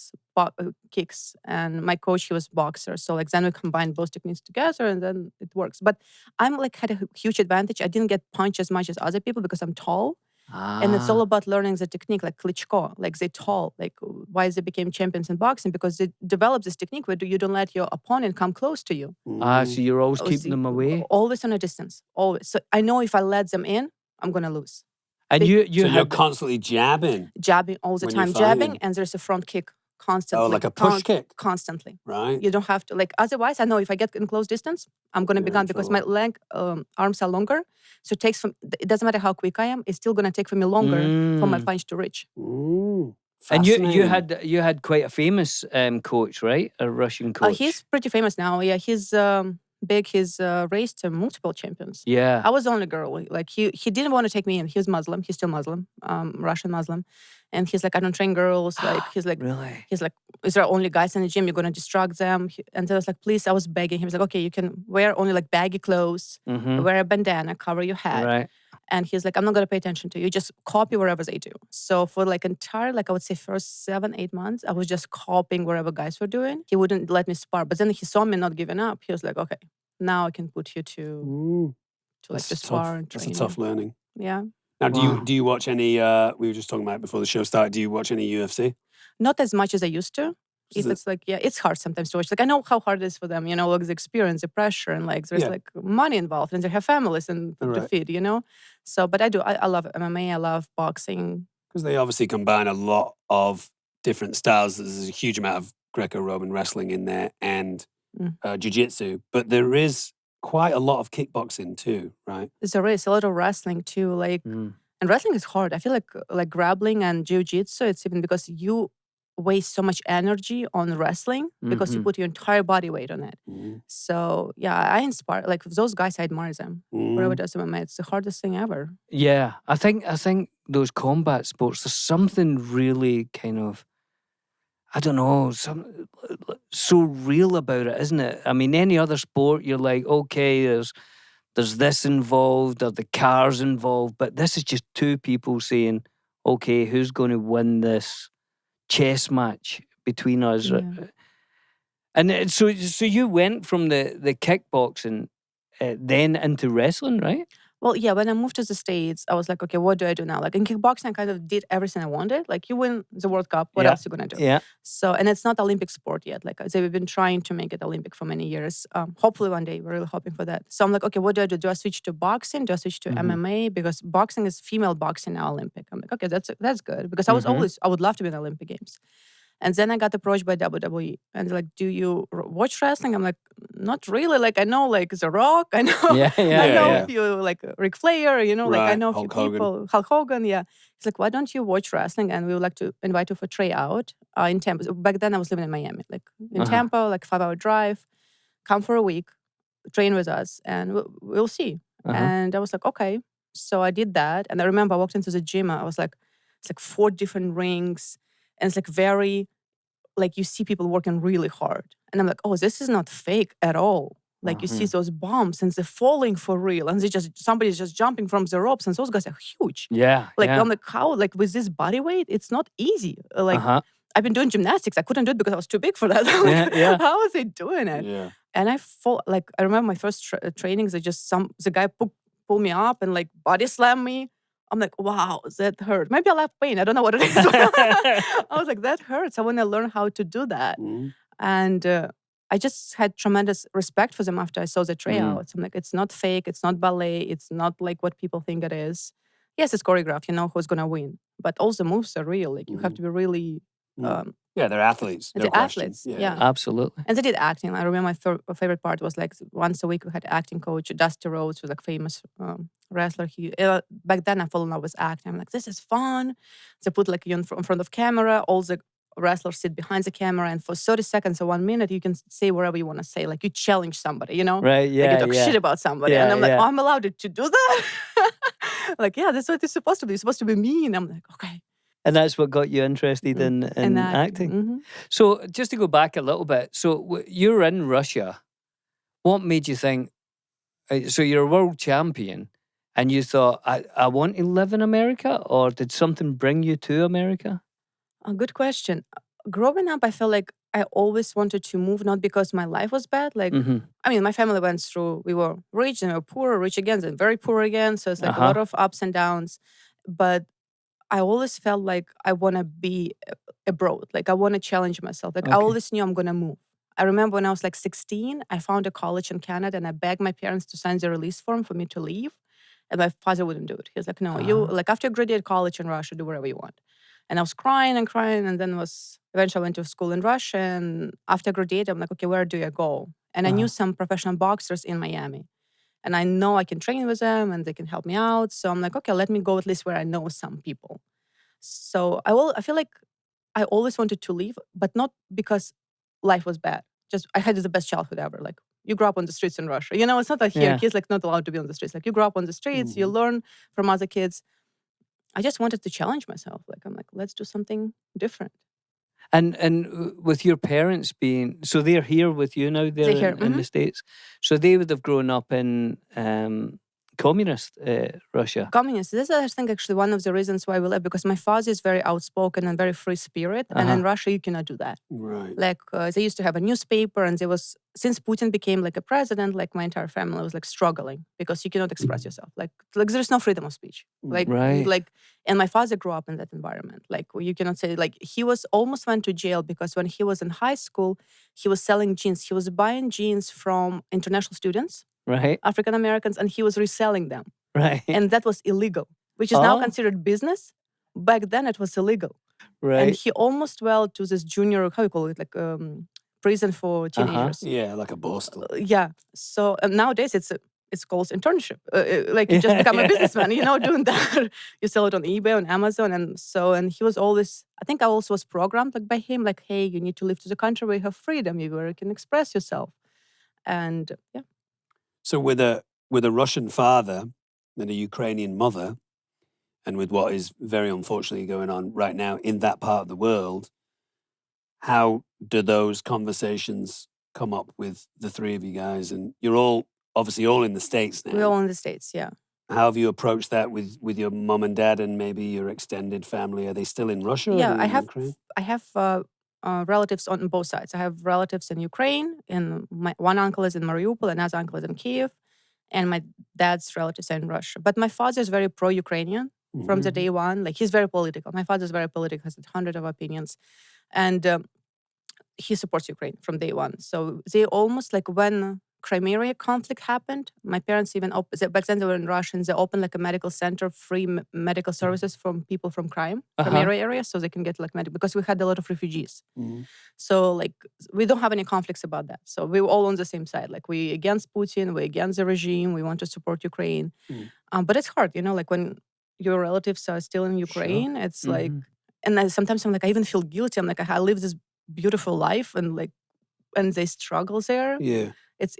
kicks, and my coach, he was boxer. So like then we combined both techniques together, and then it works. But I'm like had a huge advantage. I didn't get punched as much as other people because I'm tall. And it's all about learning the technique, like Klitschko, like they tall, like why they became champions in boxing, because they developed this technique where you don't let your opponent come close to you. So you're always keeping them away. Always on a distance, always. So I know if I let them in, I'm going to lose. And Big- you So you're had constantly jabbing, Jabbing all the When you're time, jabbing, fighting. and there's a front kick constantly. like a push kick? Constantly. right? You don't have to, like, otherwise, I know if I get in close distance, I'm going to be You're in gone because my trouble. arms are longer. So it doesn't matter how quick I am, it's still going to take for me longer for my punch to reach. And you Fascinating. you had quite a famous coach, right? A Russian coach. He's pretty famous now. Yeah, he's big. He's raced multiple champions. Yeah. I was the only girl. Like he didn't want to take me in. He was Muslim. He's still Muslim, Russian Muslim, and he's like, I don't train girls. Like he's like, Really? he's like, is there only guys in the gym? You're gonna distract them. And I was like, please. I was begging. He was like, okay, you can wear only like baggy clothes, wear a bandana, cover your head. Right. And he's like, I'm not gonna pay attention to you. Just copy wherever they do. So for like entire, like I would say first 7-8 months, I was just copying wherever guys were doing. He wouldn't let me spar. But then he saw me not giving up. He was like, okay, now I can put you to like to spar and train. That's a tough learning. Yeah. Now, Wow. do you watch any? We were just talking about it before the show started. Do you watch any UFC? Not as much as I used to. Is it- It's like, yeah, it's hard sometimes to watch. Like I know how hard it is for them, like the experience, the pressure, and like there's Yeah. like money involved, and they have families and to Right. feed, So, but I love MMA. I love boxing. Because they obviously combine a lot of different styles. There's a huge amount of Greco-Roman wrestling in there and jiu-jitsu, but there is quite a lot of kickboxing too, right? There is a lot of wrestling too. Like, and wrestling is hard. I feel like grappling and jiu-jitsu. It's even because you waste so much energy on wrestling because you put your entire body weight on it. So yeah, I inspire like those guys. I admire them. Whoever does MMA, it's the hardest thing ever. Yeah. I think those combat sports, there's something really kind of, I don't know, so real about it, isn't it? I mean, any other sport, you're like, okay, there's this involved, or the cars involved, but this is just two people saying, okay, who's going to win this chess match between us? Yeah. And so you went from the kickboxing then into wrestling, right? Well, yeah, when I moved to the States, I was like, okay, what do I do now? Like in kickboxing, I kind of did everything I wanted. Like you win the World Cup, what Yeah. else you gonna do? Yeah. So, and it's not Olympic sport yet. Like they've been trying to make it Olympic for many years. Hopefully one day, we're really hoping for that. So I'm like, okay, what do I do? Do I switch to boxing? Do I switch to MMA? Because boxing is female boxing now Olympic. I'm like, okay, that's good. Because I would love to be in the Olympic Games. And then I got approached by WWE, and they're like, "Do you watch wrestling?" I'm like, "Not really. Like I know like The Rock, I know, Yeah, yeah, I know yeah. a few like Ric Flair, you know, like I Right, know a few Hulk Hogan. people, Hulk Hogan, yeah." He's like, "Why don't you watch wrestling? And we would like to invite you for tryout in Tampa." So back then I was living in Miami, like in Tampa, like 5-hour drive. Come for a week, train with us, and we'll see. And I was like, okay. So I did that, and I remember I walked into the gym. I was like, it's like 4 different rings, and it's like very like you see people working really hard. And I'm like, oh, this is not fake at all. Like you see those bumps and they're falling for real. And somebody's just jumping from the ropes and those guys are huge. Yeah. Like yeah. I'm like, how, like with this body weight, it's not easy. Like I've been doing gymnastics. I couldn't do it because I was too big for that. I'm like, how is he doing it? Yeah. And I remember my first trainings, the guy pulled me up and like body slammed me. I'm like, wow, that hurt. Maybe I'll have pain. I don't know what it is. I was like, that hurts. I want to learn how to do that. And I just had tremendous respect for them after I saw the tryouts. I'm like, it's not fake. It's not ballet. It's not like what people think it is. Yes, it's choreographed. You know who's going to win. But all the moves are real. Like you have to be really... Yeah, they're athletes. No they're question. athletes, yeah. Absolutely. And they did acting. I remember my favorite part was like once a week we had acting coach, Dusty Rhodes, who's like famous wrestler. Back then I fell in love with acting. I'm like, this is fun. They put like you in front of camera. All the wrestlers sit behind the camera, and for 30 seconds or 1 minute, you can say whatever you want to say. Like you challenge somebody, you know? Right, yeah, like you talk shit about somebody. Yeah, and I'm like, yeah. oh, I'm allowed to do that? Like, yeah, that's what it's supposed to be. It's supposed to be mean. I'm like, okay. And that's what got you interested in acting. So just to go back a little bit, so you're in Russia. What made you think, so you're a world champion, and you thought, I want to live in America? Or did something bring you to America? A good question. Growing up, I felt like I always wanted to move, not because my life was bad. Like, I mean, my family went through, we were rich and we were poor, rich again, then very poor again. So it's like a lot of ups and downs. But I always felt like I want to be abroad. Like I want to challenge myself. Like I always knew I'm going to move. I remember when I was like 16, I found a college in Canada and I begged my parents to sign the release form for me to leave. And my father wouldn't do it. He was like, no, you, like after you graduate college in Russia, do whatever you want. And I was crying and crying. And then eventually I went to school in Russia. And after I graduated, I'm like, okay, where do I go? And I knew some professional boxers in Miami. And I know I can train with them and they can help me out. So I'm like, okay, let me go at least where I know some people. So I feel like I always wanted to leave, but not because life was bad. Just I had the best childhood ever. Like you grow up on the streets in Russia. You know, it's not like here, kids like not allowed to be on the streets. Like you grow up on the streets, you learn from other kids. I just wanted to challenge myself. Like I'm like, let's do something different. And with your parents being, so they're here with you now, they're here, in the States. So they would have grown up in communist Russia. Communist. This is, I think, actually one of the reasons why we left, because my father is very outspoken and very free spirit. And in Russia, you cannot do that. Right. Like they used to have a newspaper, and there was, since Putin became like a president, like my entire family was like struggling because you cannot express yourself. Like there's no freedom of speech. Like, and my father grew up in that environment. Like you cannot say, like he was almost went to jail because when he was in high school, he was selling jeans. He was buying jeans from international students. Right. African Americans, and he was reselling them. Right. And that was illegal, which is now considered business. Back then it was illegal. Right. And he almost went to this junior, how you call it, like prison for teenagers. Yeah, like a Boston. Yeah. So nowadays it's called internship. Like you just become a businessman, you know, doing that. You sell it on eBay, on Amazon. And he was always, I think I also was programmed like by him, like, hey, you need to live to the country where you have freedom, where you can express yourself. And yeah. So with a Russian father and a Ukrainian mother, and with what is very unfortunately going on right now in that part of the world, how do those conversations come up with the three of you guys? And you're all obviously all in the States now. We're all in the States, yeah. How have you approached that with your mom and dad and maybe your extended family? Are they still in Russia? Yeah, or in I have relatives on both sides. I have relatives in Ukraine, and one uncle is in Mariupol, another uncle is in Kiev, and my dad's relatives are in Russia. But my father is very pro-Ukrainian from the day one. Like, he's very political. My father's very political, has 100 of opinions. And he supports Ukraine from day one. So they almost, like, when Crimea conflict happened, my parents even back then they were in Russia, and they opened like a medical center, free medical services from people from Crimea area, so they can get like medical, because we had a lot of refugees. So like we don't have any conflicts about that. So we were all on the same side. Like, we against Putin, we against the regime, we want to support Ukraine. But it's hard, you know, like when your relatives are still in Ukraine, it's like, and sometimes I'm like, I even feel guilty. I'm like, I live this beautiful life, and like, and they struggle there. Yeah.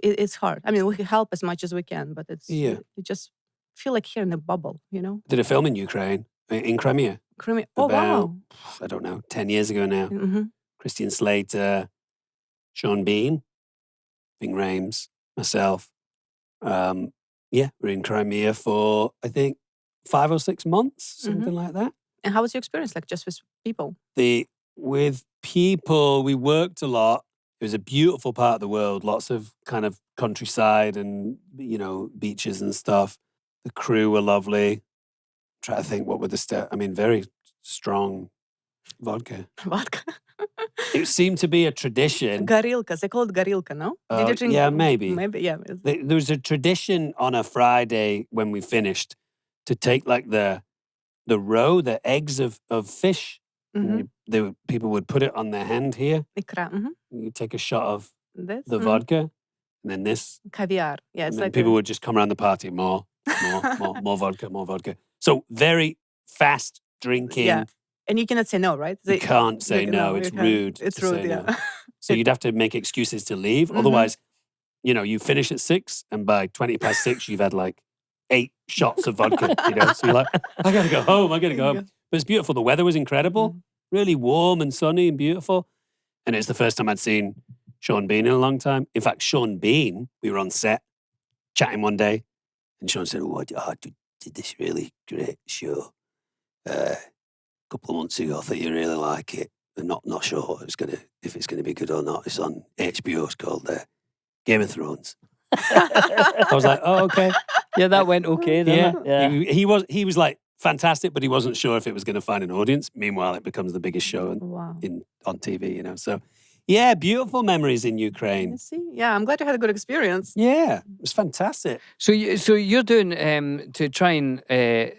It's hard. I mean, we help as much as we can, but it's you just feel like here in a bubble, you know. Did a film in Ukraine, in Crimea. Crimea. About, wow! I don't know, 10 years ago now. Mm-hmm. Christian Slater, Sean Bean, Ving Rhames, myself. We're in Crimea for, I think, 5 or 6 months, something like that. And how was your experience, like, just with people? With people, we worked a lot. It was a beautiful part of the world, lots of kind of countryside and, you know, beaches and stuff. The crew were lovely. Try to think what were very strong vodka. Vodka. It seemed to be a tradition. Gorilka. They call it gorilka, no? Did you drink? Yeah, maybe. Maybe, yeah. There was a tradition on a Friday when we finished to take like the eggs of fish. And people would put it on their hand here. Ikra. You take a shot of This? the vodka, and then this. Caviar. Yeah, it's And then like people would just come around the party, more vodka. So very fast drinking. Yeah. And you cannot say no, right? You can't say no. It's rude. It's to rude, say yeah. no. So you'd have to make excuses to leave. Otherwise, you know, you finish at 6, and by 20 past 6, you've had like 8 shots of vodka. You know, so you're like, I gotta go home. But it's beautiful. The weather was incredible, really warm and sunny and beautiful. And it's the first time I'd seen Sean Bean in a long time. In fact, Sean Bean, we were on set chatting one day, and Sean said, did this really great show a couple of months ago. I think you really like it. I'm not sure if it's gonna be good or not. It's on HBO. It's called Game of Thrones. I was like, oh, okay. Yeah, that went okay, didn't it? Yeah. He was like fantastic, but he wasn't sure if it was going to find an audience. Meanwhile, it becomes the biggest show on TV, you know. So, yeah, beautiful memories in Ukraine. See, yeah, I'm glad you had a good experience. Yeah, it was fantastic. So you're doing to try and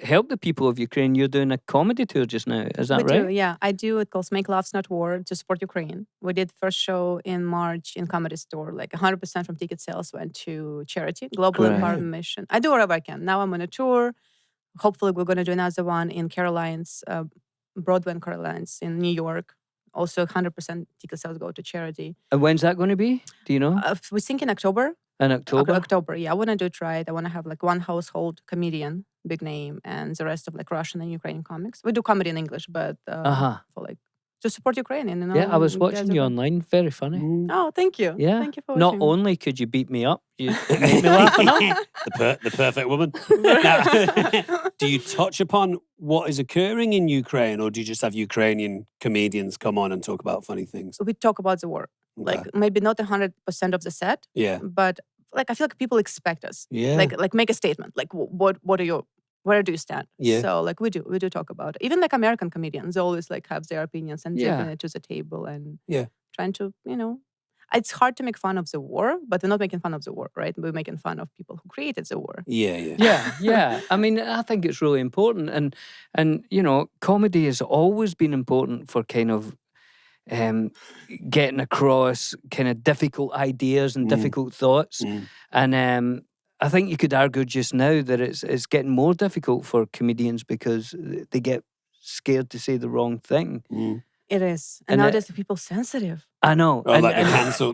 help the people of Ukraine. You're doing a comedy tour just now. Is that right? Yeah, I do. It calls Make Loves Not War to support Ukraine. We did first show in March in Comedy Store. Like 100% from ticket sales went to charity, Global Empowerment Mission. I do whatever I can. Now I'm on a tour. Hopefully, we're going to do another one in Carolines, Broadway and Carolines in New York. Also, 100% ticket sales go to charity. And when's that going to be? Do you know? We think in October. In October? October, yeah. I want to do it right. I want to have like one household comedian, big name, and the rest of like Russian and Ukrainian comics. We do comedy in English, but for like to support Ukraine. You know, yeah, I was watching you online. Very funny. Oh, thank you. Yeah. Thank you for Not watching. only could you beat me up, you made me laugh enough. The perfect woman. Now, do you touch upon what is occurring in Ukraine, or do you just have Ukrainian comedians come on and talk about funny things? We talk about the war. Okay. Like maybe not 100% of the set. Yeah. But like I feel like people expect us. Yeah. Like make a statement. Like what are your, where do you stand? Yeah. So like we do talk about it. Even like American comedians, they always like have their opinions and taking it to the table and trying to, you know, it's hard to make fun of the war, but we're not making fun of the war, right? We're making fun of people who created the war. Yeah. I mean, I think it's really important, and you know, comedy has always been important for kind of getting across kind of difficult ideas and difficult thoughts, and I think you could argue just now that it's getting more difficult for comedians because they get scared to say the wrong thing. It is. And nowadays people sensitive. I know. Oh, like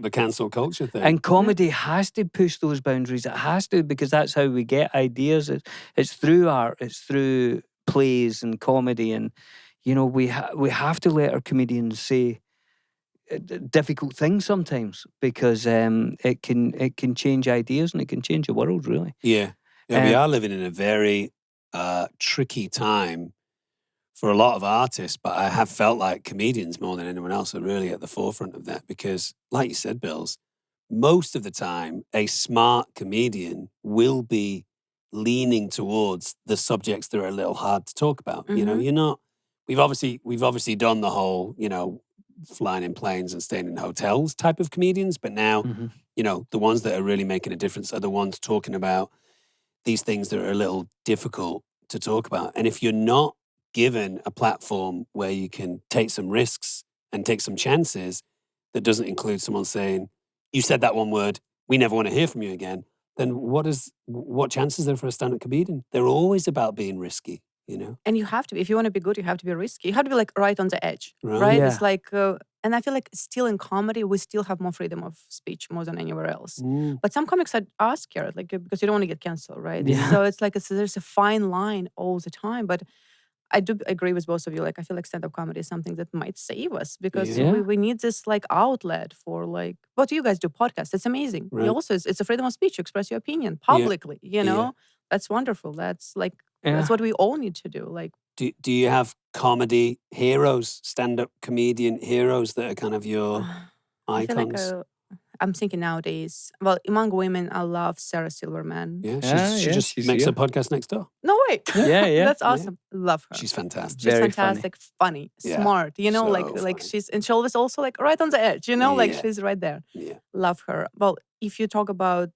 the cancel culture thing. And comedy has to push those boundaries. It has to, because that's how we get ideas. It's through art. It's through plays and comedy. And, you know, we have to let our comedians say difficult things sometimes, because it can change ideas and it can change the world, really. Yeah. We are living in a very tricky time for a lot of artists, but I have felt like comedians more than anyone else are really at the forefront of that, because, like you said, Bills, most of the time, a smart comedian will be leaning towards the subjects that are a little hard to talk about. You know, Mhm. you're not. We've obviously done the whole, flying in planes and staying in hotels type of comedians, but now, Mhm. the ones that are really making a difference are the ones talking about these things that are a little difficult to talk about. And if you're not given a platform where you can take some risks and take some chances that doesn't include someone saying, you said that one word, we never want to hear from you again, then what chance is there for a stand-up comedian? They're always about being risky, And you have to be. If you want to be good, you have to be risky. You have to be like right on the edge, Right. right? Yeah. It's like, and I feel like still in comedy, we still have more freedom of speech more than anywhere else. Mm. But some comics are scared, like because you don't want to get canceled, right? Yeah. So it's like there's a fine line all the time. But I do agree with both of you. Like I feel like stand-up comedy is something that might save us because Yeah. we need this like outlet for like what you guys do podcasts. It's amazing. Right. Also, it's a freedom of speech. You express your opinion publicly. You know, Yeah. that's wonderful. That's like Yeah. that's what we all need to do. Like. Do you have comedy heroes, stand-up comedian heroes that are kind of your I feel like icons? I'm thinking nowadays. Well, among women, I love Sarah Silverman. Yeah, Yeah, she just she's makes here. a podcast next door. No way. Yeah, yeah. That's awesome. Love her. She's fantastic. She's very fantastic, funny, Yeah, smart. You know, so like funny. she's and she always also like right on the edge. You know, like Yeah. she's right there. Yeah. Love her. Well, if you talk about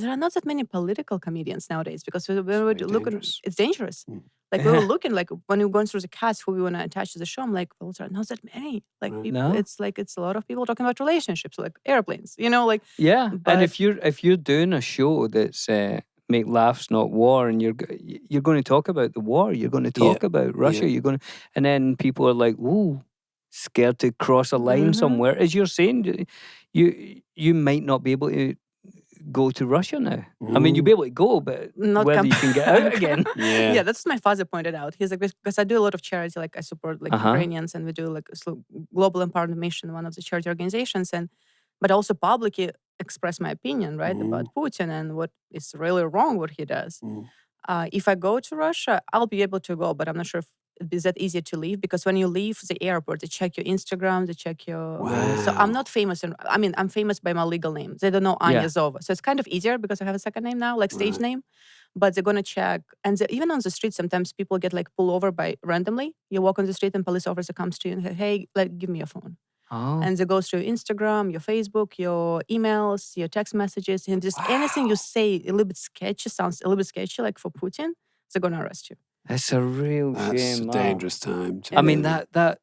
there are not that many political comedians nowadays because when we very look at dangerous. it's dangerous. Mm. Like we were looking like when we were going through the cast who we want to attach to the show. I'm like, well, there are not that many. Like Right. people, No. it's like it's a lot of people talking about relationships, like airplanes. You know, like Yeah, and But- if you're doing a show that's make laughs not war, and you're going to talk about the war, you're going to talk about Russia, Yeah. you're going to, and then people are like, "Ooh, scared to cross a line Mhm. somewhere." As you're saying, you might not be able to go to Russia now. I mean, you'll be able to go, but Not whether come you can get out again. Yeah. Yeah, that's what my father pointed out. He's like, because I do a lot of charity, like I support like Uh-huh. Ukrainians, and we do like Global Empowerment Mission, one of the charity organizations, but also publicly express my opinion, right, about Putin and what is really wrong what he does. Mm. If I go to Russia, I'll be able to go, but I'm not sure if it is that easier to leave because when you leave the airport, they check your Instagram, they check your. So I'm not famous, I'm famous by my legal name. They don't know Anya Yeah. Zova, so it's kind of easier because I have a second name now, like stage Right. name. But they're gonna check, and even on the street, sometimes people get like pulled over by randomly. You walk on the street, and police officer comes to you and say, "Hey, give me your phone." Oh, And they go through your Instagram, your Facebook, your emails, your text messages, and just anything you say a little bit sketchy, sounds a little bit sketchy, like for Putin, they're gonna arrest you. it's a real That's shame. a that. dangerous time. to I be mean in. that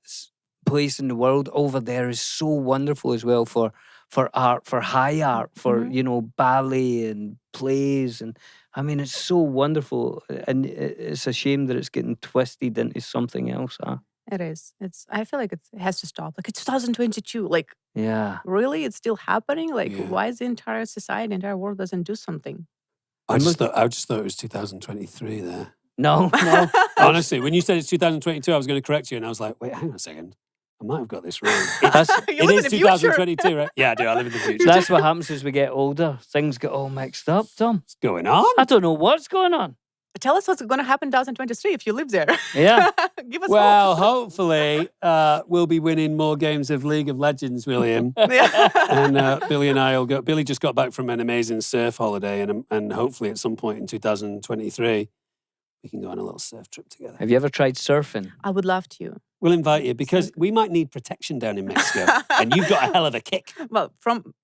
place in the world over there is so wonderful as well for art, for high art, for ballet and plays, and I mean it's so wonderful, and it's a shame that it's getting twisted into something else. Huh? It is. I feel like it has to stop. Like it's 2022. Like Yeah. really, it's still happening. Like Yeah. why is the entire society, entire world doesn't do something? I just thought it was 2023 there. No, no. Honestly, when you said it's 2022, I was going to correct you, and I was like, wait, hang on a second. I might have got this wrong. That's, You It live in is the future. 2022, right? Yeah, I do. I live in the future. that's what happens as we get older. Things get all mixed up, Tom. What's going on? I don't know what's going on. Tell us what's going to happen in 2023 if you live there. Yeah. Give us Well, hope. hopefully, we'll be winning more games of League of Legends, William. Yeah. And Billy and I will go. Billy just got back from an amazing surf holiday, and hopefully at some point in 2023, we can go on a little surf trip together. Have you ever tried surfing? I would love to. We'll invite you because we might need protection down in Mexico, and you've got a hell of a kick. Well,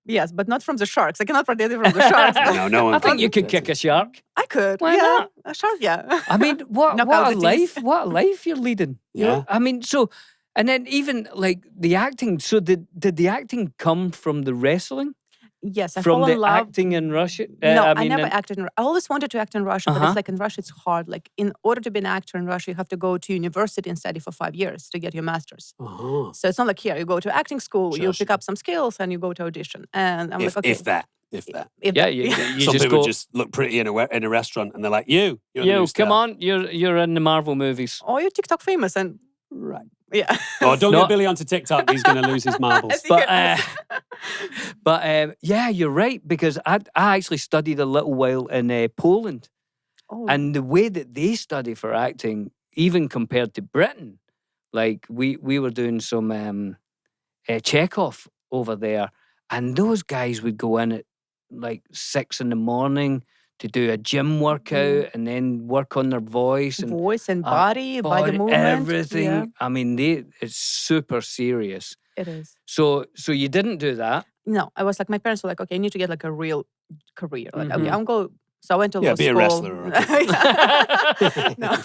yes, but not from the sharks. I cannot protect you from the sharks. No one. I think can you could protect kick a shark. I could. Why yeah. not? A shark, yeah. I mean, what Knock a out the teeth. life! What a life you're leading. Yeah. I mean, so, and then even like the acting. So did the acting come from the wrestling? Yes, I From fall the in love. acting in Russia? No, I mean, never acted in. I always wanted to act in Russia, but Uh-huh. it's like in Russia, it's hard. Like in order to be an actor in Russia, you have to go to university and study for 5 years to get your master's. Uh-huh. So it's not like here. You go to acting school, you Sure, pick up some skills, and you go to audition. And I'm If, like, okay, if that. Yeah, you Some just people go. just look pretty in a restaurant, and they're like, you're the Yo, new come star." on, you're in the Marvel movies. oh, you're TikTok famous, and Right. yeah. Oh, don't No. get Billy onto TikTok. He's going to lose his marbles. As he But gets- yeah, you're right, because I actually studied a little while in Poland, oh, and the way that they study for acting, even compared to Britain, like we were doing some Chekhov over there, And those guys would go in at like 6 a.m. to do a gym workout and then work on their voice and Voice and body movement. everything. Yeah, I mean, it's super serious. it is. So you didn't do that. No, I was like, my parents were like, okay, you need to get like a real career. Like, okay, I'm going. So I went to law be school. a wrestler or a No,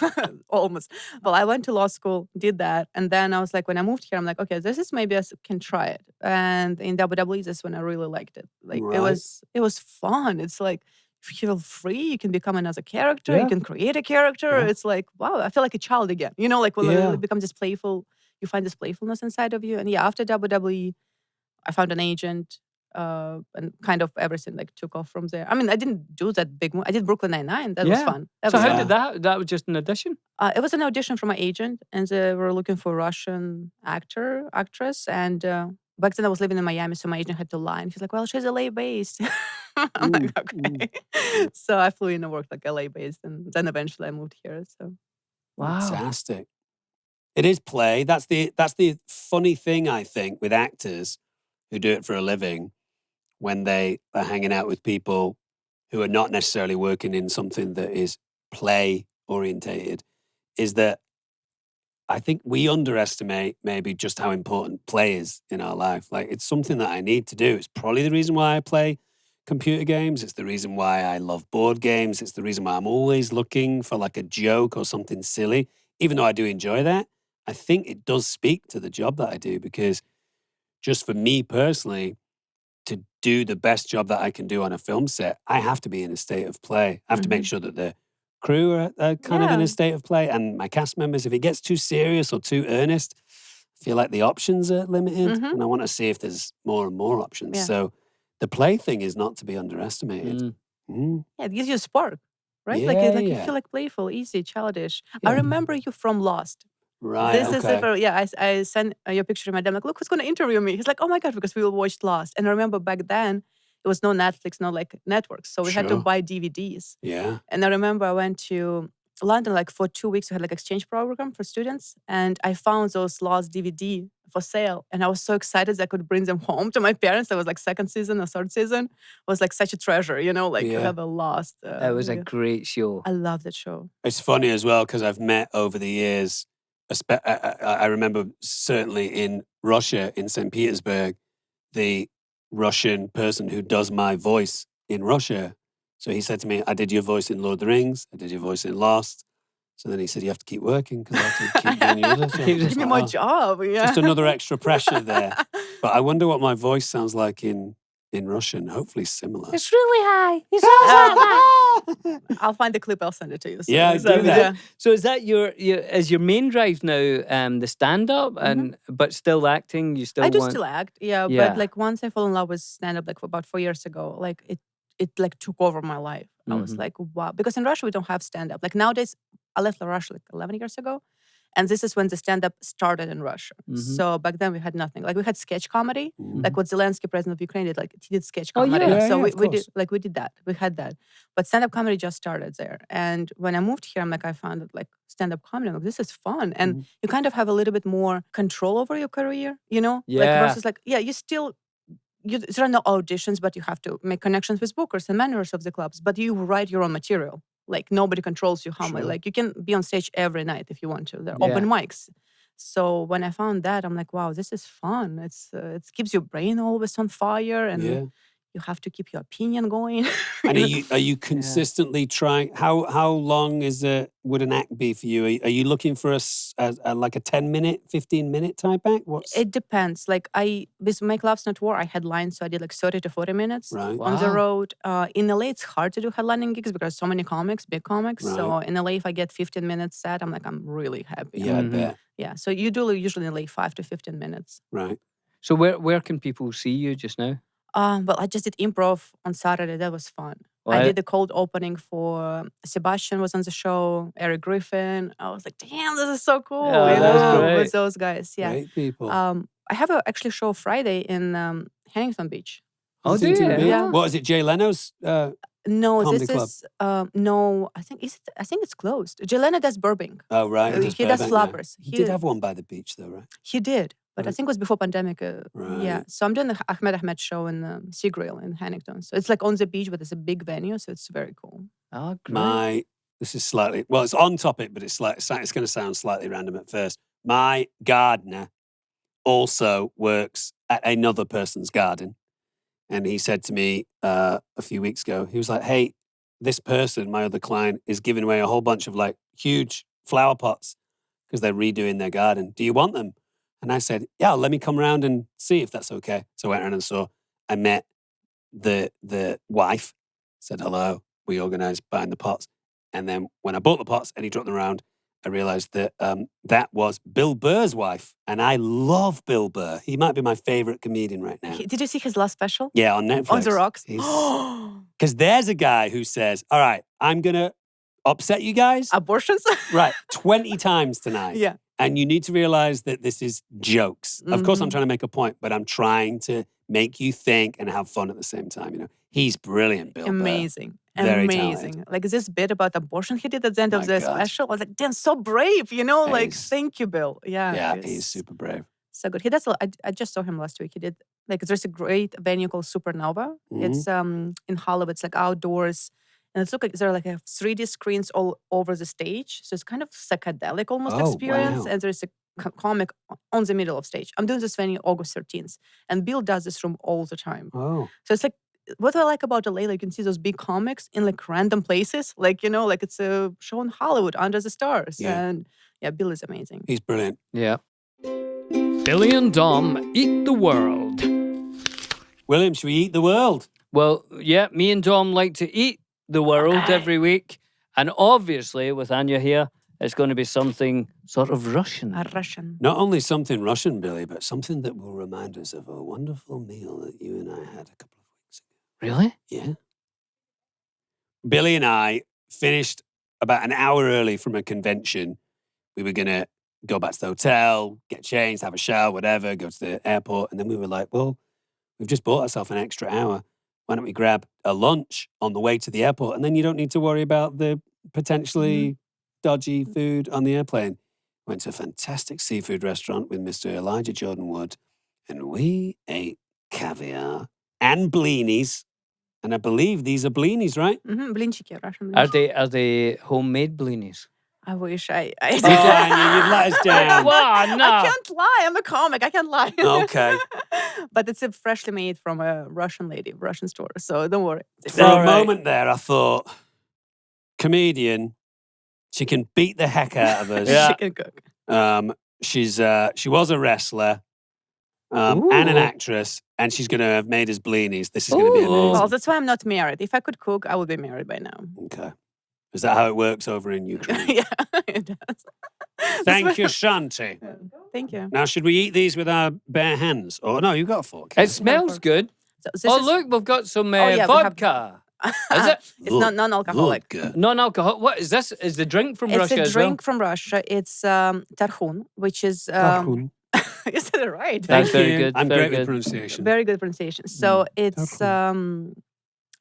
almost. Well, I went to law school, did that, and then I was like, when I moved here, I'm like, okay, this is maybe I can try it. And in WWE, this is when I really liked it. Like Right. it was fun. It's like you feel free. You can become another character. Yeah. You can create a character. Yeah. It's like wow, I feel like a child again. You know, like when Yeah. it becomes this playful. You find this playfulness inside of you. And yeah, after WWE, I found an agent. And kind of everything like took off from there. I mean, I didn't do that big. I did Brooklyn Nine-Nine. That was fun. That So was how fun. did that? That was just an audition. It was an audition from my agent, and they were looking for a Russian actress. And back then I was living in Miami, so my agent had to lie. And he's like, "Well, she's LA based." I'm like, "Okay." So I flew in and worked like LA based, and then eventually I moved here. So Wow. Fantastic. It is play. That's the funny thing, I think, with actors who do it for a living when they are hanging out with people who are not necessarily working in something that is play orientated, is that I think we underestimate maybe just how important play is in our life. Like it's something that I need to do. It's probably the reason why I play computer games. It's the reason why I love board games. It's the reason why I'm always looking for like a joke or something silly. Even though I do enjoy that, I think it does speak to the job that I do because just for me personally, to do the best job that I can do on a film set, I have to be in a state of play. I have to make sure that the crew are kind of in a state of play and my cast members, if it gets too serious or too earnest, I feel like the options are limited and I want to see if there's more and more options. Yeah. So the play thing is not to be underestimated. yeah, it gives you a spark, right? Yeah, like you yeah. feel like playful, easy, childish. Yeah. I remember you from Lost. Right, This okay. is it. I sent your picture to my dad. I'm like, look who's going to interview me. He's like, oh my God, because we all watched Lost. And I remember back then, it was no Netflix, no like networks. So we had to Sure. buy DVDs. Yeah. And I remember I went to London like for 2 weeks. We had like exchange program for students. And I found those Lost DVD for sale. And I was so excited that I could bring them home to my parents. That was like second season or third season. It was like such a treasure, you know, like you Yeah. have a Lost. It was a great show. I love that show. It's funny as well because I've met over the years, I remember certainly in Russia, in St. Petersburg, the Russian person who does my voice in Russia. So he said to me, I did your voice in Lord of the Rings, I did your voice in Lost. So then he said, you have to keep working because I have to keep doing your other stuff. Give me more job. Yeah. Just another extra pressure there. But I wonder what my voice sounds like in Russian. Hopefully similar. It's really high. It sounds like that. I'll find the clip. I'll send it to you. Yeah, So, do that. So is that your main drive now? The stand up and but still acting. You still I do want... still act, yeah. Yeah. But like once I fell in love with stand up, like for about 4 years ago, like it like took over my life. I was like, wow, because in Russia we don't have stand up. Like nowadays, I left Russia like 11 years ago, and this is when the stand up started in Russia. So back then we had nothing. Like we had sketch comedy, like what Zelensky, president of Ukraine, did. Like he did sketch comedy. yeah. So Yeah, we did that. We had that, but stand up comedy just started there. And when I moved here, I'm like, I found it like stand up comedy. I'm like, this is fun, and you kind of have a little bit more control over your career, you know? Like Yeah. versus like, yeah, there are no auditions, but you have to make connections with bookers and managers of the clubs. But you write your own material. Like nobody controls you. How much? Sure. Like you can be on stage every night if you want to. There are Yeah. open mics. So when I found that, I'm like, wow, this is fun. It keeps your brain always on fire, and Yeah. you have to keep your opinion going. And are you consistently trying? How long would an act be for you? Are you looking for like a 10-minute, 15-minute type act? It depends. Like with Make Love's Not War, I had lines, so I did like 30 to 40 minutes Right. on the Wow. road. In LA, it's hard to do headlining gigs because so many comics, big comics. So in LA, if I get 15 minutes set, I'm like, I'm really happy. Yeah, I bet. Yeah. So you do usually in LA 5 to 15 minutes. Right. So where can people see you just now? Well, I just did improv on Saturday. That was fun. Well, I did the cold opening for Sebastian was on the show, Eric Griffin. I was like, damn, this is so cool. Oh, you that's know, great. with those guys. Yeah. Great people. I have a actually show Friday in Huntington Beach. Oh, do you? Yeah. What is it? Jay Leno's? No, Comedy this club. is no. I think it's closed. Jelena does Burbank. Oh, right. He does Burbank, yeah. Flappers. He did have one by the beach, though, right? He did, But I think it was before pandemic. Yeah. Right. So I'm doing the Ahmed show in Seagrail in Hannington. So it's like on the beach, but it's a big venue. So it's very cool. Oh, great. This is slightly, well, it's on topic, but it's going to sound slightly random at first. My gardener also works at another person's garden. And he said to me a few weeks ago, he was like, hey, this person, my other client, is giving away a whole bunch of like huge flower pots because they're redoing their garden. Do you want them? And I said, yeah, let me come around and see if that's okay. So I went around and saw. I met the wife, said hello. We organized buying the pots. And then when I bought the pots and he dropped them around, I realized that that was Bill Burr's wife. And I love Bill Burr. He might be my favorite comedian right now. Did you see his last special? Yeah, on Netflix. On the Rocks. Because there's a guy who says, all right, I'm going to upset you guys. Abortions? Right, 20 times tonight. Yeah. And you need to realize that this is jokes. Of course, I'm trying to make a point, but I'm trying to make you think and have fun at the same time. You know, he's brilliant, Bill Burr. Amazing. Very Amazing. talented. Like this bit about abortion he did at the end My of the God. special. I was like, damn, so brave, you know? Like, He's- thank you, Bill. Yeah. Yeah, it's he's super brave. so good. He does. I just saw him last week. He did like there's a great venue called Supernova. It's in Hollywood. It's like outdoors, and it's there are like 3D screens all over the stage. So it's kind of psychedelic almost Oh, experience. wow. And there's a comic on the middle of stage. I'm doing this venue August 13th, and Bill does this room all the time. Oh. So it's like what I like about LA, like you can see those big comics in like random places, like you know, like it's a show in Hollywood under the stars. Yeah. And yeah, Bill is amazing. He's brilliant. Yeah. Billy and Dom eat the world. William, should we eat the world? Well, yeah, me and Dom like to eat the world every week. And obviously, with Anya here, it's going to be something sort of Russian. A Russian. Not only something Russian, Billy, but something that will remind us of a wonderful meal that you and I had a couple of weeks ago. Really? Yeah. Billy and I finished about an hour early from a convention. We were going to go back to the hotel, get changed, have a shower, whatever, go to the airport. And then we were like, well, we've just bought ourselves an extra hour. Why don't we grab a lunch on the way to the airport? And then you don't need to worry about the potentially dodgy food on the airplane. Went to a fantastic seafood restaurant with Mr. Elijah Jordan Wood. And we ate caviar and blinis. And I believe these are blinis, right? Blinchiki, Russian Are blinchiki. they homemade blinis? I wish I Oh, Anya, you've let us down. Wow, no. I can't lie. I'm a comic. I can't lie. Okay. But it's a freshly made from a Russian lady, Russian store. So don't worry. For a moment there, I thought, comedian, she can beat the heck out of us. Yeah. She can cook. She was a wrestler and an actress, and she's going to have made us blinis. This is going to be Ooh. amazing. Well, that's why I'm not married. If I could cook, I would be married by now. Okay. Is that how it works over in Ukraine? Yeah, it does. Thank you, Shanti. Thank you. Now, should we eat these with our bare hands? Oh, no, you've got a fork. It smells good. So this Oh, is- look, we've got some yeah, we have- vodka. Is it? It's not non-alcoholic. Good. Non-alcohol. What is this? Is the drink from It's Russia a as well? drink from Russia. It's tarhun, which is Tarhun. you said it right. That's Thank very you. good, I'm very great with good. pronunciation. Very good pronunciation. So it's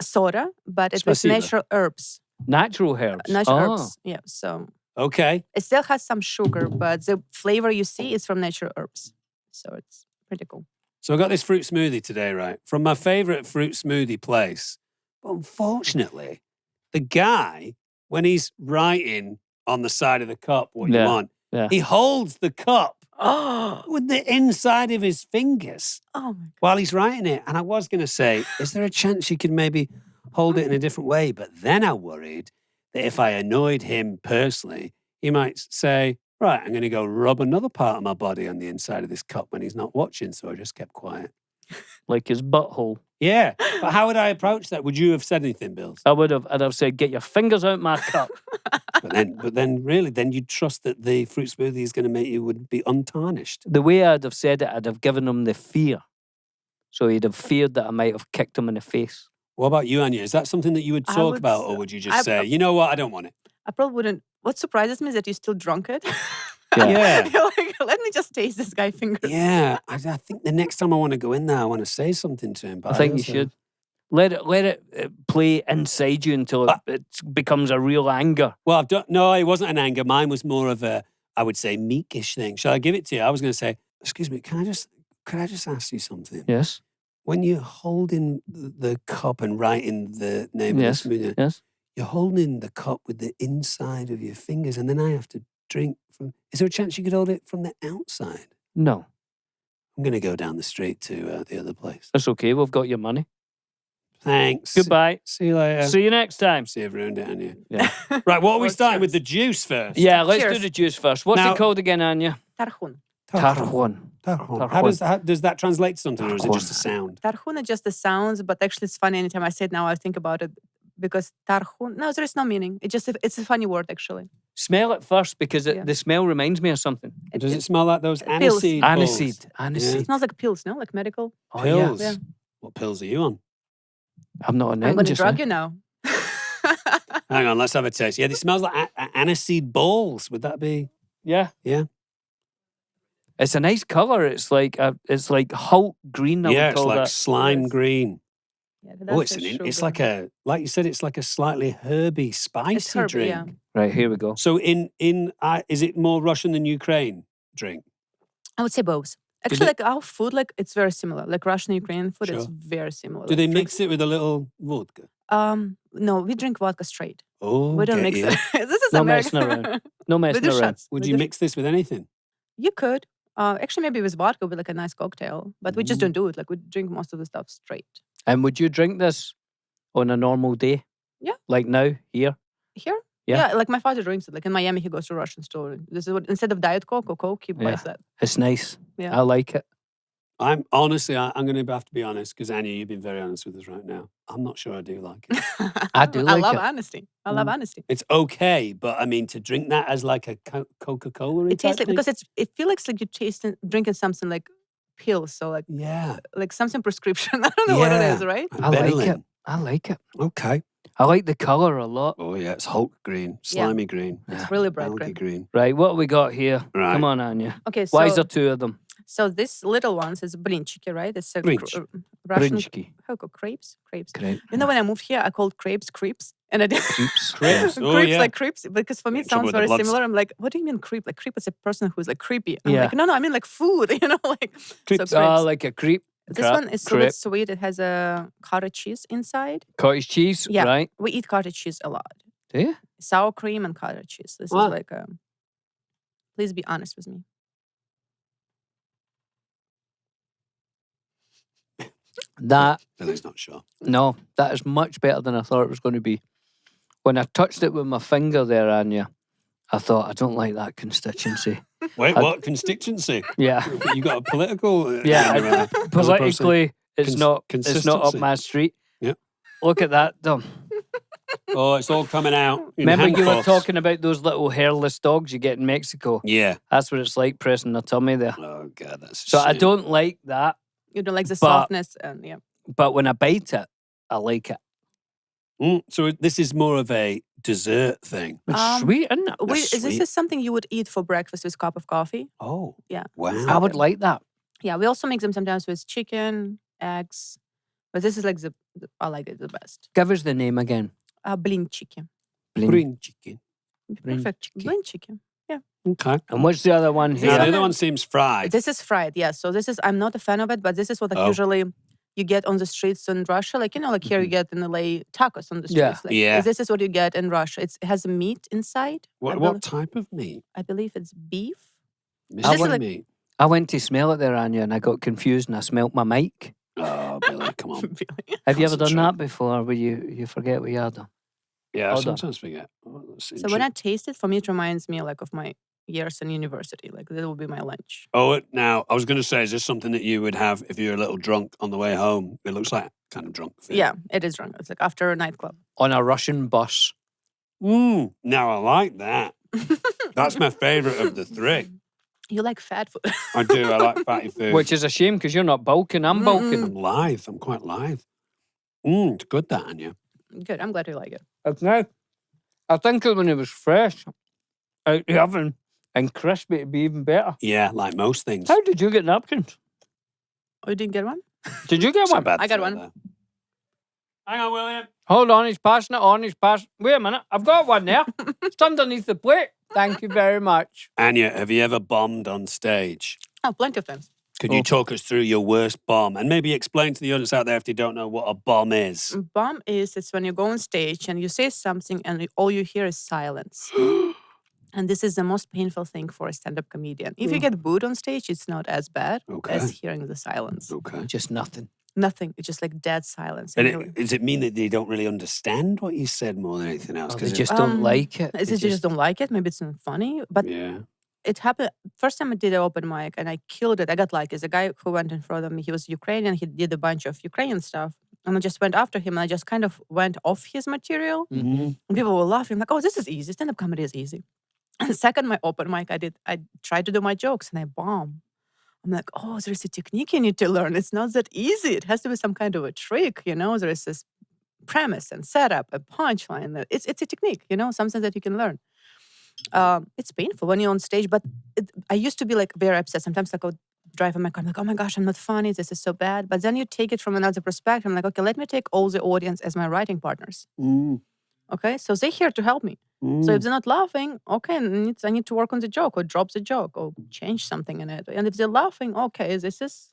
soda, but it's with Spasibo. natural herbs. Natural herbs. Natural Oh. herbs. Yeah. So Okay. it still has some sugar, but the flavor you see is from natural herbs. So it's pretty cool. So I got this fruit smoothie today, right? From my favorite fruit smoothie place. But unfortunately, the guy, when he's writing on the side of the cup what you Yeah, want, yeah. he holds the cup Oh, with the inside of his fingers oh my while he's writing it. And I was going to say, is there a chance you could maybe hold it in a different way? But then I worried that if I annoyed him personally, he might say, right, I'm going to go rub another part of my body on the inside of this cup when he's not watching. So I just kept quiet. Like his butthole. Yeah, but how would I approach that? Would you have said anything, Bills? I'd have said, get your fingers out my cup. But then, really, then you'd trust that the fruit smoothie is going to make you would be untarnished. The way I'd have said it, I'd have given him the fear. So he'd have feared that I might have kicked him in the face. What about you, Anya? Is that something that you would I talk would about, s- or would you just I- say, you know what, I don't want it? I probably wouldn't. What surprises me is that you still drunk it. Yeah. You're like, let me just taste this guy fingers. Yeah, I think the next time I want to go in there, I want to say something to him. But I think you also- should. Let it play inside you until it becomes a real anger. Well, I've done. No, it wasn't an anger. Mine was more of a, I would say, meekish thing. Shall I give it to you? I was going to say, excuse me, could I just ask you something? Yes. When you're holding the cup and writing the name of Yes. this movie, Yes. you're holding the cup with the inside of your fingers, and then I have to drink from. Is there a chance you could hold it from the outside? No. I'm going to go down the street to the other place. That's okay. We've got your money. Thanks. Goodbye. See you later. See you next time. See, I've ruined it, Anya. Yeah. Right, what are we Well, starting with? cheers. The juice first? Yeah, let's do Cheers. the juice first. What's Now- it called again, Anya? Tarhun. Tarhun. Tarhun. How does that translate to something, or is it just a sound? Tarhun is just the sounds, but actually it's funny. Anytime I say it now, I think about it because tarhun. No, there is no meaning. It's a funny word actually. Smell it first because Yeah. the smell reminds me of something. Does it smell like those Pills. aniseed balls? Aniseed. Aniseed. It smells like pills, no? Like medical. Oh, Pills? yeah. Yeah. What pills are you on? I'm not on it. I'm going to drug you now. Hang on, let's have a taste. Yeah, it smells like aniseed balls. Would that be? Yeah. Yeah. It's a nice color. It's like Hulk green. I Yeah, would it's call like that. slime Yes. green. Yeah, Oh, that's it's the it's sugar. like you said, it's like a slightly herby, spicy herby, drink. yeah. Right, here we go. So is it more Russian than Ukraine drink? I would say both. Actually, like our food, like it's very similar. Like Russian and Ukrainian food, it's Sure. very similar. Do like, they drinks- mix it with a little vodka? No, we drink vodka straight. Oh, We don't get mix you. it. This is No American. messing around. No We messing do around. shots. Would We you do mix this with anything? You could. Actually, maybe with vodka would be like a nice cocktail, but we just don't do it. Like we drink most of the stuff straight. And would you drink this on a normal day? Yeah. Like now, here? Here? Yeah. Like my father drinks it. Like in Miami, he goes to a Russian store. This is what instead of Diet Coke or Coke, he buys that. It's nice. Yeah. I like it. I'm honestly, I'm going to have to be honest, because Anya, you've been very honest with us right now. I'm not sure I do like it. I do I like love it. honesty. I love honesty. It's okay, but I mean, to drink that as like a Coca-Cola, It tastes like because it feels like you're drinking something like pills. So yeah, like something prescription. I don't know what it is, right? I like it. Benylin. I like it. Okay. I like the color a lot. Oh yeah, it's Hulk green, slimy green, It's really bright algae green. green. Right, what have we got here? Right. Come on, Anya. Okay, so Why is there two of them? so this little ones is blinchiki, right? It's a Blinch. Russian Brinchki. how called crepes. Great. You know when I moved here, I called crepes creeps, and I did Creeps. Crepes. Oh, creeps yeah. like creeps because for me Get it in trouble sounds with the very bloods. similar. I'm like, what do you mean creep? Like creep is a person who's like creepy. I'm Yeah. like, no, I mean like food. You know, like Crepes. So Ah, crepes. like a creep. This crap, one is so crepe. sweet. It has a cottage cheese inside. Cottage cheese, Yeah. right? We eat cottage cheese a lot. Do you? Sour cream and cottage cheese. This What? is like a. Please be honest with me. That, Billy's not sure. no, that is much better than I thought it was going to be. When I touched it with my finger there, Anya, I thought, I don't like that constituency. Wait, what constituency? Yeah. You got a political? Yeah, as opposed to Politically, it's Cons- not up consistency. my street. Yeah. Look at that, Dom. Oh, it's all coming out. In Remember you were handcuffs. talking about those little hairless dogs you get in Mexico? Yeah. That's what it's like pressing the tummy there. Oh god, that's. a So I shame. don't like that, You don't like the But- softness and yeah. but when I bite it, I like it. So this is more of a dessert thing. It's sweet, isn't it? Wait, is sweet. this something you would eat for breakfast with a cup of coffee? Oh. Yeah. Wow. I would like that. Yeah, we also make them sometimes with chicken, eggs, but this is like I like it the best. Give us the name again. Blinchiki. Green chicken. Perfect. Blinchiki. Blinchiki. Okay. And what's the other one Now, here? the one- other one seems fried. This is fried, yeah. So this is I'm not a fan of it, but this is what like Oh. usually you get on the streets in Russia. Like like here you get in LA tacos on the streets. Yeah. Like, Yeah. This is what you get in Russia. It has meat inside. What type of meat? I believe it's beef. Mystery is like- meat. I went to smell it there, Anya, and I got confused and I smelt my mic. Oh, Billy, come on. Really? Have you ever done Concentrate. that before where you forget what you had? Yeah, I Hold on. sometimes forget. Oh, that's So when I interesting. taste it, for me it reminds me like of my years in university. Like that will be my lunch. Now I was going to say, is this something that you would have if you're a little drunk on the way home? It looks like kind of drunk food. Yeah, it is drunk. It's like after a nightclub. On a Russian bus. Now I like that. That's my favorite of the three. You like fat food. I do. I like fatty food. Which is a shame because you're not bulking. I'm bulking. I'm lithe. I'm quite lithe. It's good, that, Anya. Good. I'm glad you like it. It's now. I think when it was fresh out the oven and crispy, it'd be even better. Yeah, like most things. How did you get napkins? Oh, you didn't get one? Did you get It's a one? bad I got throw one. there. Hang on, William. Hold on, he's passing it on. He's passing. Wait a minute. I've got one there. It's underneath the plate. Thank you very much. Anya, have you ever bombed on stage? Oh, plenty of times. Could you talk us through your worst bomb and maybe explain to the audience out there if they don't know what a bomb is? Bomb it's when you go on stage and you say something and all you hear is silence. And this is the most painful thing for a stand-up comedian. If you get booed on stage, it's not as bad as hearing the silence. Okay. Just nothing. Nothing. It's just like dead silence. And does it mean that they don't really understand what you said more than anything else? Or they just don't like it. Is it just don't like it? Maybe it's not funny. But it happened. First time I did an open mic and I killed it. I got like, a guy who went in front of me. He was Ukrainian. He did a bunch of Ukrainian stuff. And I just went after him and I just kind of went off his material. And people were laughing like, oh, this is easy. Stand-up comedy is easy. And second, my open mic, I tried to do my jokes and I bombed. I'm like, oh, there's a technique you need to learn. It's not that easy. It has to be some kind of a trick, There is this premise and setup, a punchline. It's a technique, something that you can learn. It's painful when you're on stage, but I used to be like very upset. Sometimes I go drive in my car, I'm like, oh my gosh, I'm not funny. This is so bad. But then you take it from another perspective. I'm like, okay, let me take all the audience as my writing partners. Okay, so they're here to help me. So if they're not laughing, okay, I need to work on the joke or drop the joke or change something in it. And if they're laughing, okay, this is...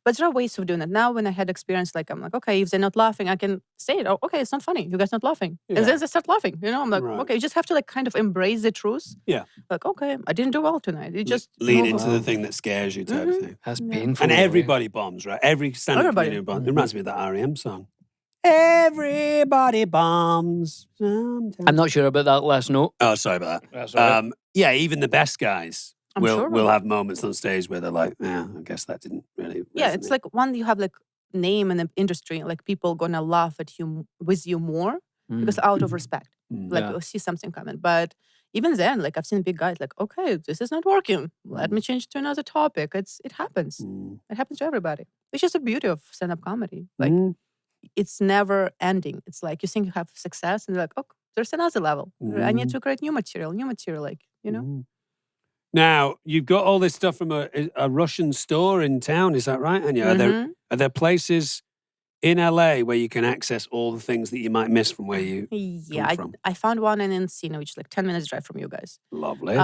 But there are ways of doing it. Now when I had experience, like, I'm like, okay, if they're not laughing, I can say it. Oh, okay, it's not funny. You guys not laughing. And then they start laughing. I'm like, okay, you just have to like kind of embrace the truth. Yeah. Like, okay, I didn't do well tonight. You just lean into the thing that scares you type of thing. That's painful. And everybody bombs, right? Every stand-up comedian bombs. It reminds me of that R.E.M. song. Everybody bombs. I'm not sure about that last note. Oh, sorry about that. That's all right. Yeah, even the best guys sure will have moments on stage where they're like, yeah, I guess that didn't really resonate. It's like one you have like name in the industry, like people gonna laugh at you with you more because out of respect. Like you'll see something coming. But even then, like I've seen big guys like, okay, this is not working. Let me change to another topic. It happens. It happens to everybody. It's just the beauty of stand-up comedy. Like it's never ending. It's like you think you have success and you're like, oh, there's another level. I need to create new material, like, Now, you've got all this stuff from a Russian store in town, is that right, Anya? Are there places in LA where you can access all the things that you might miss from where you come from? I found one in Encino, which is like 10 minutes drive from you guys. Lovely.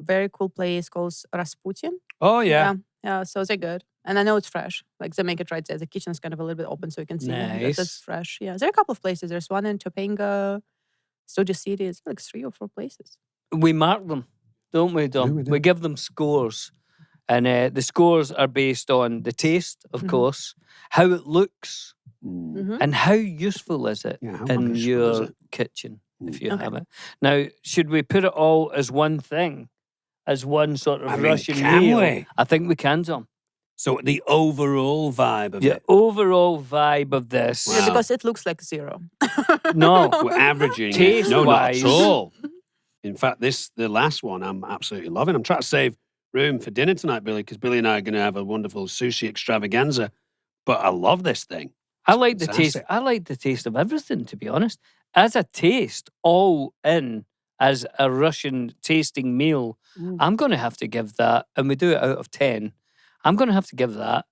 Very cool place called Rasputin. Oh, yeah. Yeah, so they're good. And I know it's fresh. Like they make it right there. The kitchen is kind of a little bit open so you can see that it's fresh. Yeah, there are a couple of places. There's one in Topanga, Studio City. It's like 3 or 4 places. We mark them, don't we, Dom? Yeah, we give them scores. And the scores are based on the taste, of course, how it looks, and how useful is it in your kitchen, if you have it. Now, should we put it all as one thing? As one sort of Russian meal? We? I think we can, Dom. So the overall vibe of it. The overall vibe of this. Yeah, because it looks like 0. No. We're averaging Taste it. No, not wise. at all. In fact, the last one I'm absolutely loving. I'm trying to save room for dinner tonight, Billy, because Billy and I are going to have a wonderful sushi extravaganza. But I love this thing. I like the taste. I like the taste of everything, to be honest. As a taste, all in as a Russian tasting meal, I'm going to have to give that, and we do it out of 10, I'm going to have to give that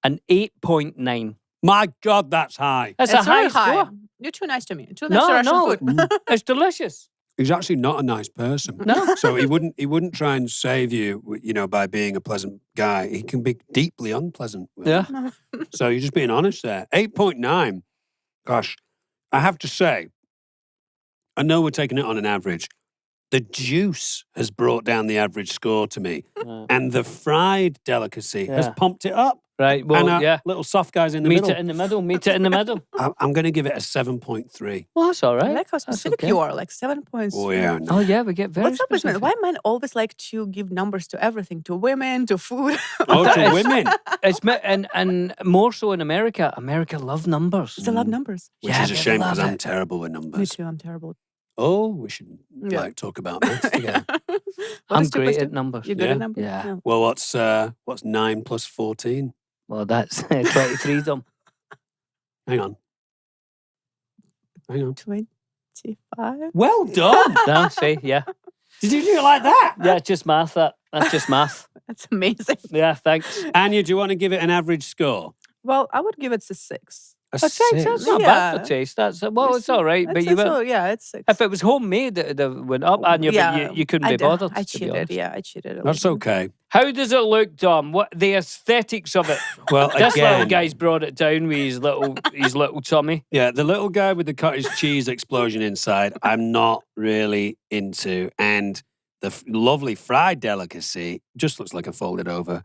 an 8.9. My God, that's high. That's a high score. You're too nice to me. Too nice to Russian food. It's delicious. He's actually not a nice person. No. So he wouldn't try and save you, by being a pleasant guy. He can be deeply unpleasant. Yeah. So you're just being honest there. 8.9. Gosh, I have to say, I know we're taking it on an average. The juice has brought down the average score to me. And the fried delicacy has pumped it up. Right, well, and little soft guys in the middle. Meet it in the middle. I'm going to give it a 7.3. Well, that's all right. I like how specific you are, like 7.3. Oh, yeah. Oh, yeah, we get very What's up with men? Why men always like to give numbers to everything? To women, to food? To women. And more so in America. America love numbers. They love numbers. Which is a shame because I'm terrible with numbers. Me too, I'm terrible. Oh, we should talk about maths together. I'm great at numbers. You're good at numbers? Yeah. Well, what's 9 plus 14? Well, that's 23, Dom. Hang on. 25? Well done. No, see, yeah. Did you do it like that? Yeah, it's just math, that. That's just math. That's amazing. Yeah, thanks. Anya, do you want to give it an average score? Well, I would give it a 6. A 6? 6? That's not bad for taste. It's all right. But it's 6. If it was homemade, it went up, Anya, but you couldn't be bothered. I cheated. I cheated. That's okay. How does it look, Dom? What the aesthetics of it? Well, This little again, guy's brought it down with his little tummy. yeah, the little guy with the cottage cheese explosion inside, I'm not really into. And the lovely fried delicacy just looks like a folded over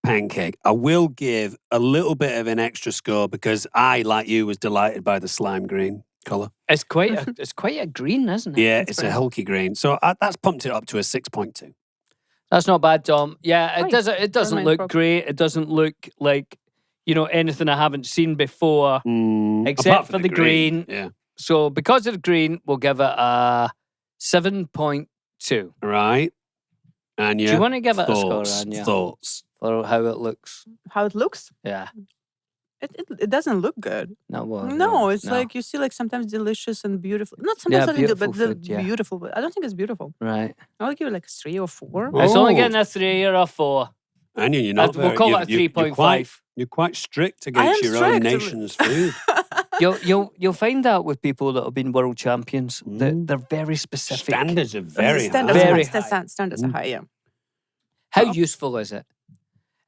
pancake. I will give a little bit of an extra score because I, like you, was delighted by the slime green colour. It's quite a green, isn't it? Yeah, it's a hulky green. So that's pumped it up to a 6.2. That's not bad, Dom. Yeah, it Right. doesn't. It doesn't mind look prop. great. It doesn't look like anything I haven't seen before, except Apart for from the green. Yeah. So because of the green, we'll give it a 7.2. Right. Anya, Do you want to give it a thoughts, score, Anya, Thoughts. for how it looks? How it looks? Yeah. It doesn't look good. No, well, No, it's no. like you see like sometimes delicious and beautiful. Not sometimes not beautiful but the food, yeah. beautiful. But I don't think it's beautiful. Right. I'll give it like a 3 or 4. Oh. It's only getting a 3 or a 4. Anya, you're not We'll very- call you- it a you- 3.5. You're quite strict I against am your own strict. nation's food. You'll find that with people that have been world champions. They're very specific. Standards are very Standards, high. Very are high. high. Standards are high. Yeah. How Well- useful is it?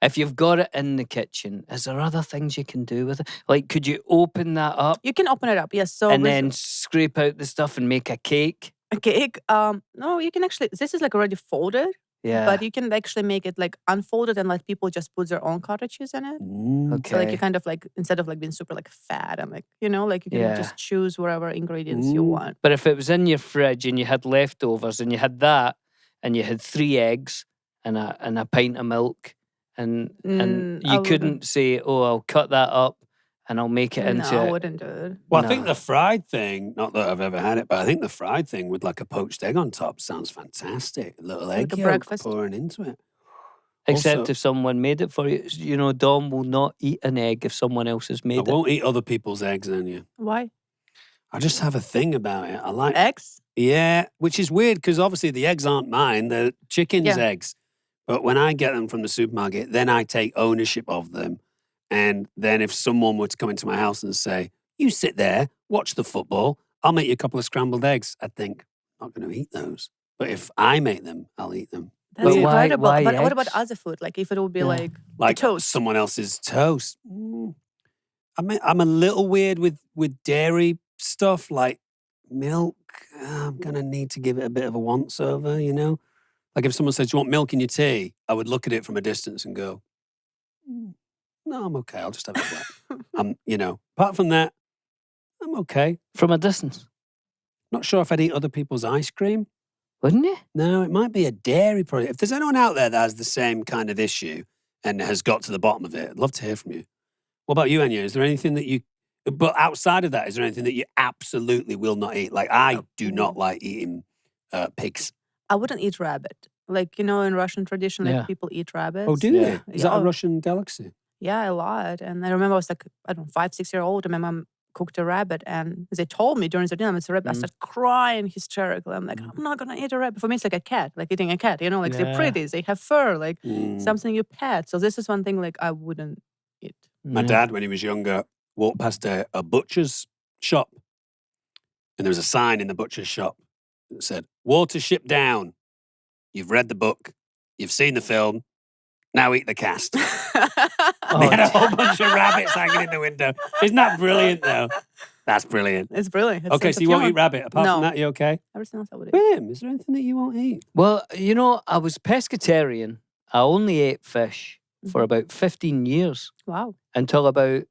If you've got it in the kitchen, is there other things you can do with it? Like, could you open that up You can open it up. Yes. So and with then scrape out the stuff and make a cake? a cake. No, you can actually. This is like already folded, Yeah. but you can actually make it like unfolded and let people just put their own cottage cheese in it. okay. So like you kind of like instead of like being super like fat and like like you can Yeah. just choose whatever ingredients you want. But if it was in your fridge and you had leftovers and you had that and you had 3 eggs and a pint of milk and I you wouldn't. couldn't say, oh, I'll cut that up and I'll make it No, into I wouldn't do it. Well, I think No. the fried thing, not that I've ever had it, but I think the fried thing with like a poached egg on top sounds fantastic. A little egg a yolk breakfast. pouring into it. Except Also- if someone made it for you. Dom will not eat an egg if someone else has I made it. won't eat other people's eggs, Anya. Why? I just have a thing about it. I like, Eggs? yeah, which is weird because obviously the eggs aren't mine; they're chicken's Yeah. eggs. But when I get them from the supermarket, then I take ownership of them. And then if someone were to come into my house and say, "You sit there, watch the football, I'll make you a couple of scrambled eggs," I'd think, "I'm not going to eat those." But if I make them, I'll eat them. That's But why- incredible. why But what about eggs? other food? Like if it would be Yeah. like Like toast. someone else's toast. I'm a little weird with dairy stuff like milk. I'm gonna need to give it a bit of a once over, Like if someone says, "Do you want milk in your tea?" I would look at it from a distance and go, "No, I'm okay. I'll just have it black." Apart from that, I'm okay. From a distance, Not sure if I'd eat other people's ice cream. wouldn't you? No, it might be a dairy product. If there's anyone out there that has the same kind of issue and has got to the bottom of it, I'd love to hear from you. What about you, Anya? Is there anything that but outside of that, is there anything that you absolutely will not eat? Like I do not like eating pigs. I wouldn't eat rabbit. Like, in Russian tradition, like Yeah. people eat rabbits. Oh, do Yeah. they? Is that a Yeah. Russian delicacy? Yeah, a lot. And I remember I was like, I don't know, 5, 6-year-old, and my mom cooked a rabbit. And they told me during the dinner, it's a rabbit. I started crying hysterically. I'm like, I'm not going to eat a rabbit. For me, it's like a cat, like eating a cat, like they're Yeah. pretty, they have fur, like Mm. something you pet. So this is one thing like I wouldn't eat. My dad, when he was younger, walked past a butcher's shop, and there was a sign in the butcher's shop that said, "Water ship down. You've read the book. You've seen the film. Now eat the cast." Oh, They had a whole bunch of rabbits hanging in the window. Isn't that brilliant, though? That's brilliant. It's brilliant. It's Okay, sense so of you won't humor. eat rabbit. Apart from No. that, you okay? Everything else I would eat. William, is there anything that you won't eat? Well, I was pescatarian. I only ate fish for about 15 years Wow. until about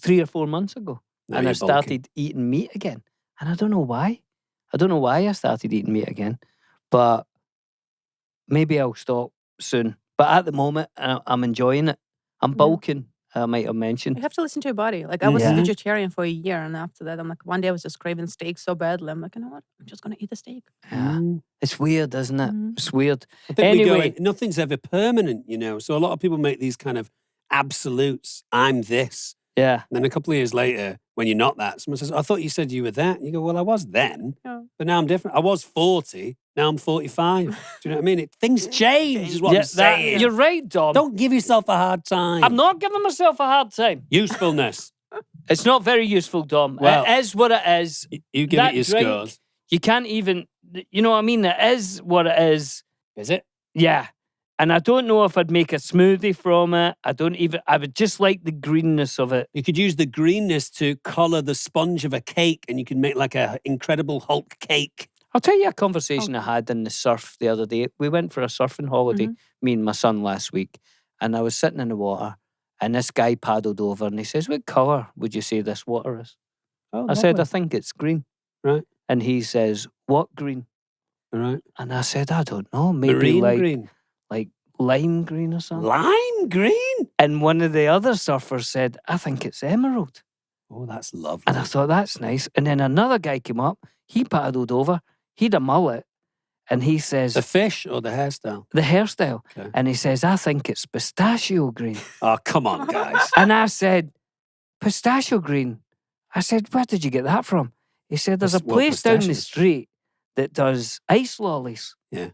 3 or 4 months ago. No, and I you're bulky. started eating meat again. And I don't know why. I don't know why I started eating meat again. But maybe I'll stop soon. But at the moment, I'm enjoying it. I'm bulking, I might have mentioned. You have to listen to your body. Like I was Yeah. vegetarian for a year, and after that, I'm like, one day I was just craving steak so badly. I'm like, you know what? I'm just gonna eat the steak. Yeah. It's weird, isn't it? Mhm. It's weird. I think we go Anyway. in, nothing's ever permanent, So a lot of people make these kind of absolutes. I'm this. Yeah. And then a couple of years later, when you're not that, someone says, "I thought you said you were that." And you go, "Well, I was then, Yeah. but now I'm different. I was 40, now I'm 45. Do you know what I mean? Things change, is what Yeah, I'm saying. you're right, Dom. Don't give yourself a hard time. I'm not giving myself a hard time. Usefulness. It's not very useful, Dom. Well, it is what it is. You give That it your drink- scores. You can't even, you know what I mean? It is what it is. Is it? Yeah. And I don't know if I'd make a smoothie from it. I would just like the greenness of it. You could use the greenness to colour the sponge of a cake and you can make like a Incredible Hulk cake. I'll tell you a conversation I had in the surf the other day. We went for a surfing holiday, me and my son last week, and I was sitting in the water and this guy paddled over and he says, "What colour would you say this water is?" I said, "I think it's green." Right. And he says, "What green?" Right. And I said, "I don't know, maybe Marine green. like lime green or something." Lime green? And one of the other surfers said, "I think it's emerald." Oh, that's lovely. And I thought, that's nice. And then another guy came up, he paddled over, he'd a mullet, and he says, The fish or the hairstyle? the hairstyle. Okay. And he says, "I think it's pistachio green." Oh, come on, guys. And I said, "Pistachio green?" I said, "Where did you get that from?" He said, "There's a Well, place down the pistachios. street that does ice lollies. Yeah.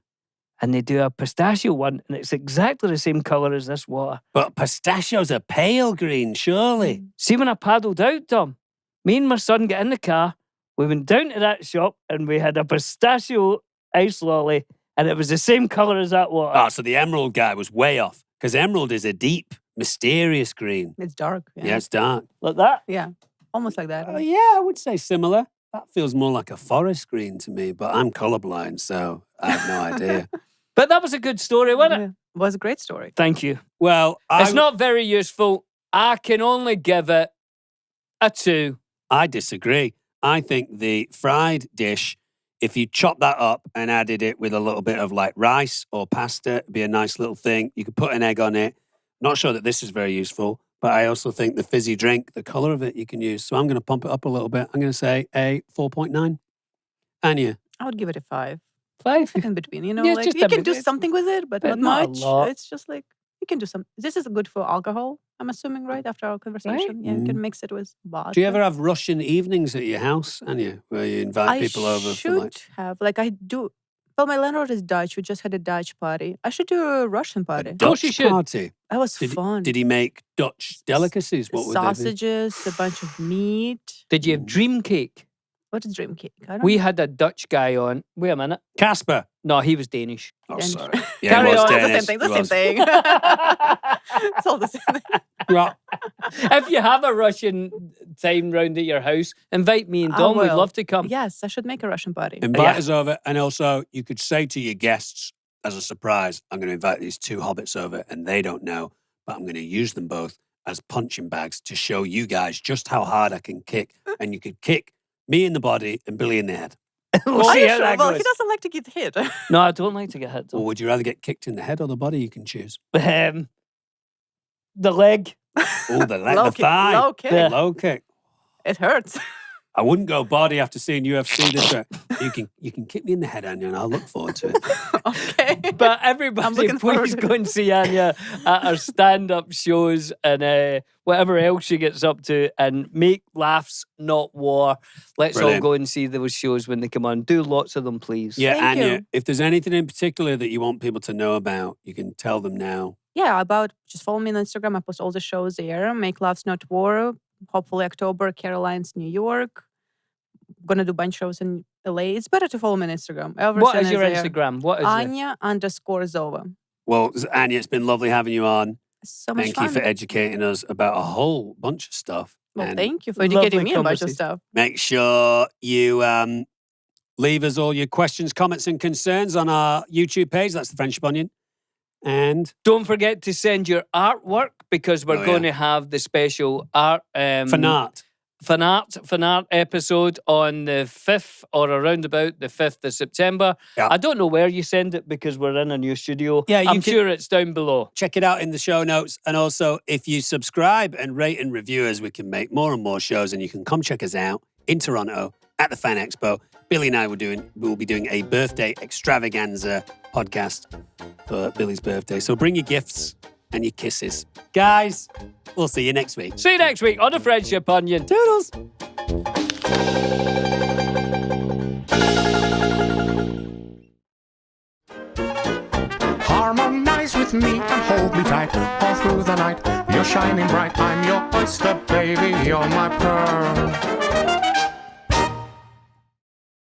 And they do a pistachio one, and it's exactly the same colour as this water." But pistachios are pale green, surely. See, when I paddled out, Tom, me and my son get in the car, we went down to that shop, and we had a pistachio ice lolly, and it was the same colour as that water. Oh, so the emerald guy was way off. Because emerald is a deep, mysterious green. It's dark. Yeah, it's dark. Like that. Yeah. Almost like that. Oh, yeah, I would say similar. That feels more like a forest green to me, but I'm colourblind, so I have no idea. But that was a good story, wasn't it? Yeah. It was a great story. Thank you. Well, It's not very useful. I can only give it a 2. I disagree. I think the fried dish, if you chop that up and added it with a little bit of like rice or pasta, it'd be a nice little thing. You could put an egg on it. Not sure that this is very useful, but I also think the fizzy drink, the colour of it, you can use. So I'm going to pump it up a little bit. I'm going to say a 4.9. Anya? I would give it a 5. 5. In between, you know, Yeah, like just you a can do bit, something with it, but but not not a much. lot. It's just like you can do some. This is good for alcohol. I'm assuming, right after our conversation, yeah, you can mix it with vodka. Do you ever have Russian evenings at your house, Anya, where you invite people over for should like have like I do. Well, my landlord is Dutch. We just had a Dutch party. I should do a Russian a party. course you Dutch should. party? That was Did, fun. did he make Dutch delicacies? What would they be? Sausages, a bunch of meat. Did you have dream cake? What is dream cake? I don't We know. had a Dutch guy on. Wait a minute. Casper. No, he was Danish. Oh, Danish. sorry. Carry it was on. It's the Danish. same thing. It The same was. thing. It's all the same thing. Well, If you have a Russian time round at your house, invite me and I Dom. We'd will. love to come. Yes, I should make a Russian party. invite us over. And also, you could say to your guests, as a surprise, I'm going to invite these 2 hobbits over, and they don't know, but I'm going to use them both as punching bags to show you guys just how hard I can kick. And you could kick me in the body and Billy in the head. We'll Are see you how sure? that Well, goes. he doesn't like to get hit. No, I don't like to get hit. Or Tom. would you rather get kicked in the head or the body? You can choose. The leg. Oh, the leg, Low the kick, thigh. low kick. Yeah. Low kick. It hurts. I wouldn't go body after seeing UFC this way. You can kick me in the head, Anya, and I'll look forward to it. Okay. But everybody, looking forward please to go and see Anya at her stand-up shows and whatever else she gets up to, and make laughs, not war. Let's Brilliant. all go and see those shows when they come on. Do lots of them, please. Yeah, Thank Anya, you. if there's anything in particular that you want people to know about, you can tell them now. Yeah, about just follow me on Instagram. I post all the shows there. Make Loves Not War. Hopefully October, Caroline's, New York. Gonna do a bunch of shows in LA. It's better to follow me on Instagram. What is your there. Instagram? What is it? Anya_Zova. Well, Anya, it's been lovely having you on. So much Thank fun. you for educating us about a whole bunch of stuff. Well, And thank you for lovely educating me on a bunch of conversation. stuff. make sure you leave us all your questions, comments, and concerns on our YouTube page. That's the Friendship Onion. And Don't forget to send your artwork because we're Oh, going yeah. to have the special art fan art. fan art episode on the 5th or around about the 5th of September. Yeah. I don't know where you send it because we're in a new studio. Yeah, you I'm can- sure it's down below. Check it out in the show notes. And also, if you subscribe and rate and review us, we can make more and more shows. And you can come check us out in Toronto at the Fan Expo. Billy and I will be doing a birthday extravaganza podcast for Billy's birthday. So bring your gifts and your kisses. Guys, we'll see you next week. See you next week on the Friendship Onion. Toodles! Harmonize with me and hold me tight all through the night. You're shining bright, I'm your oyster, baby, you're my pearl.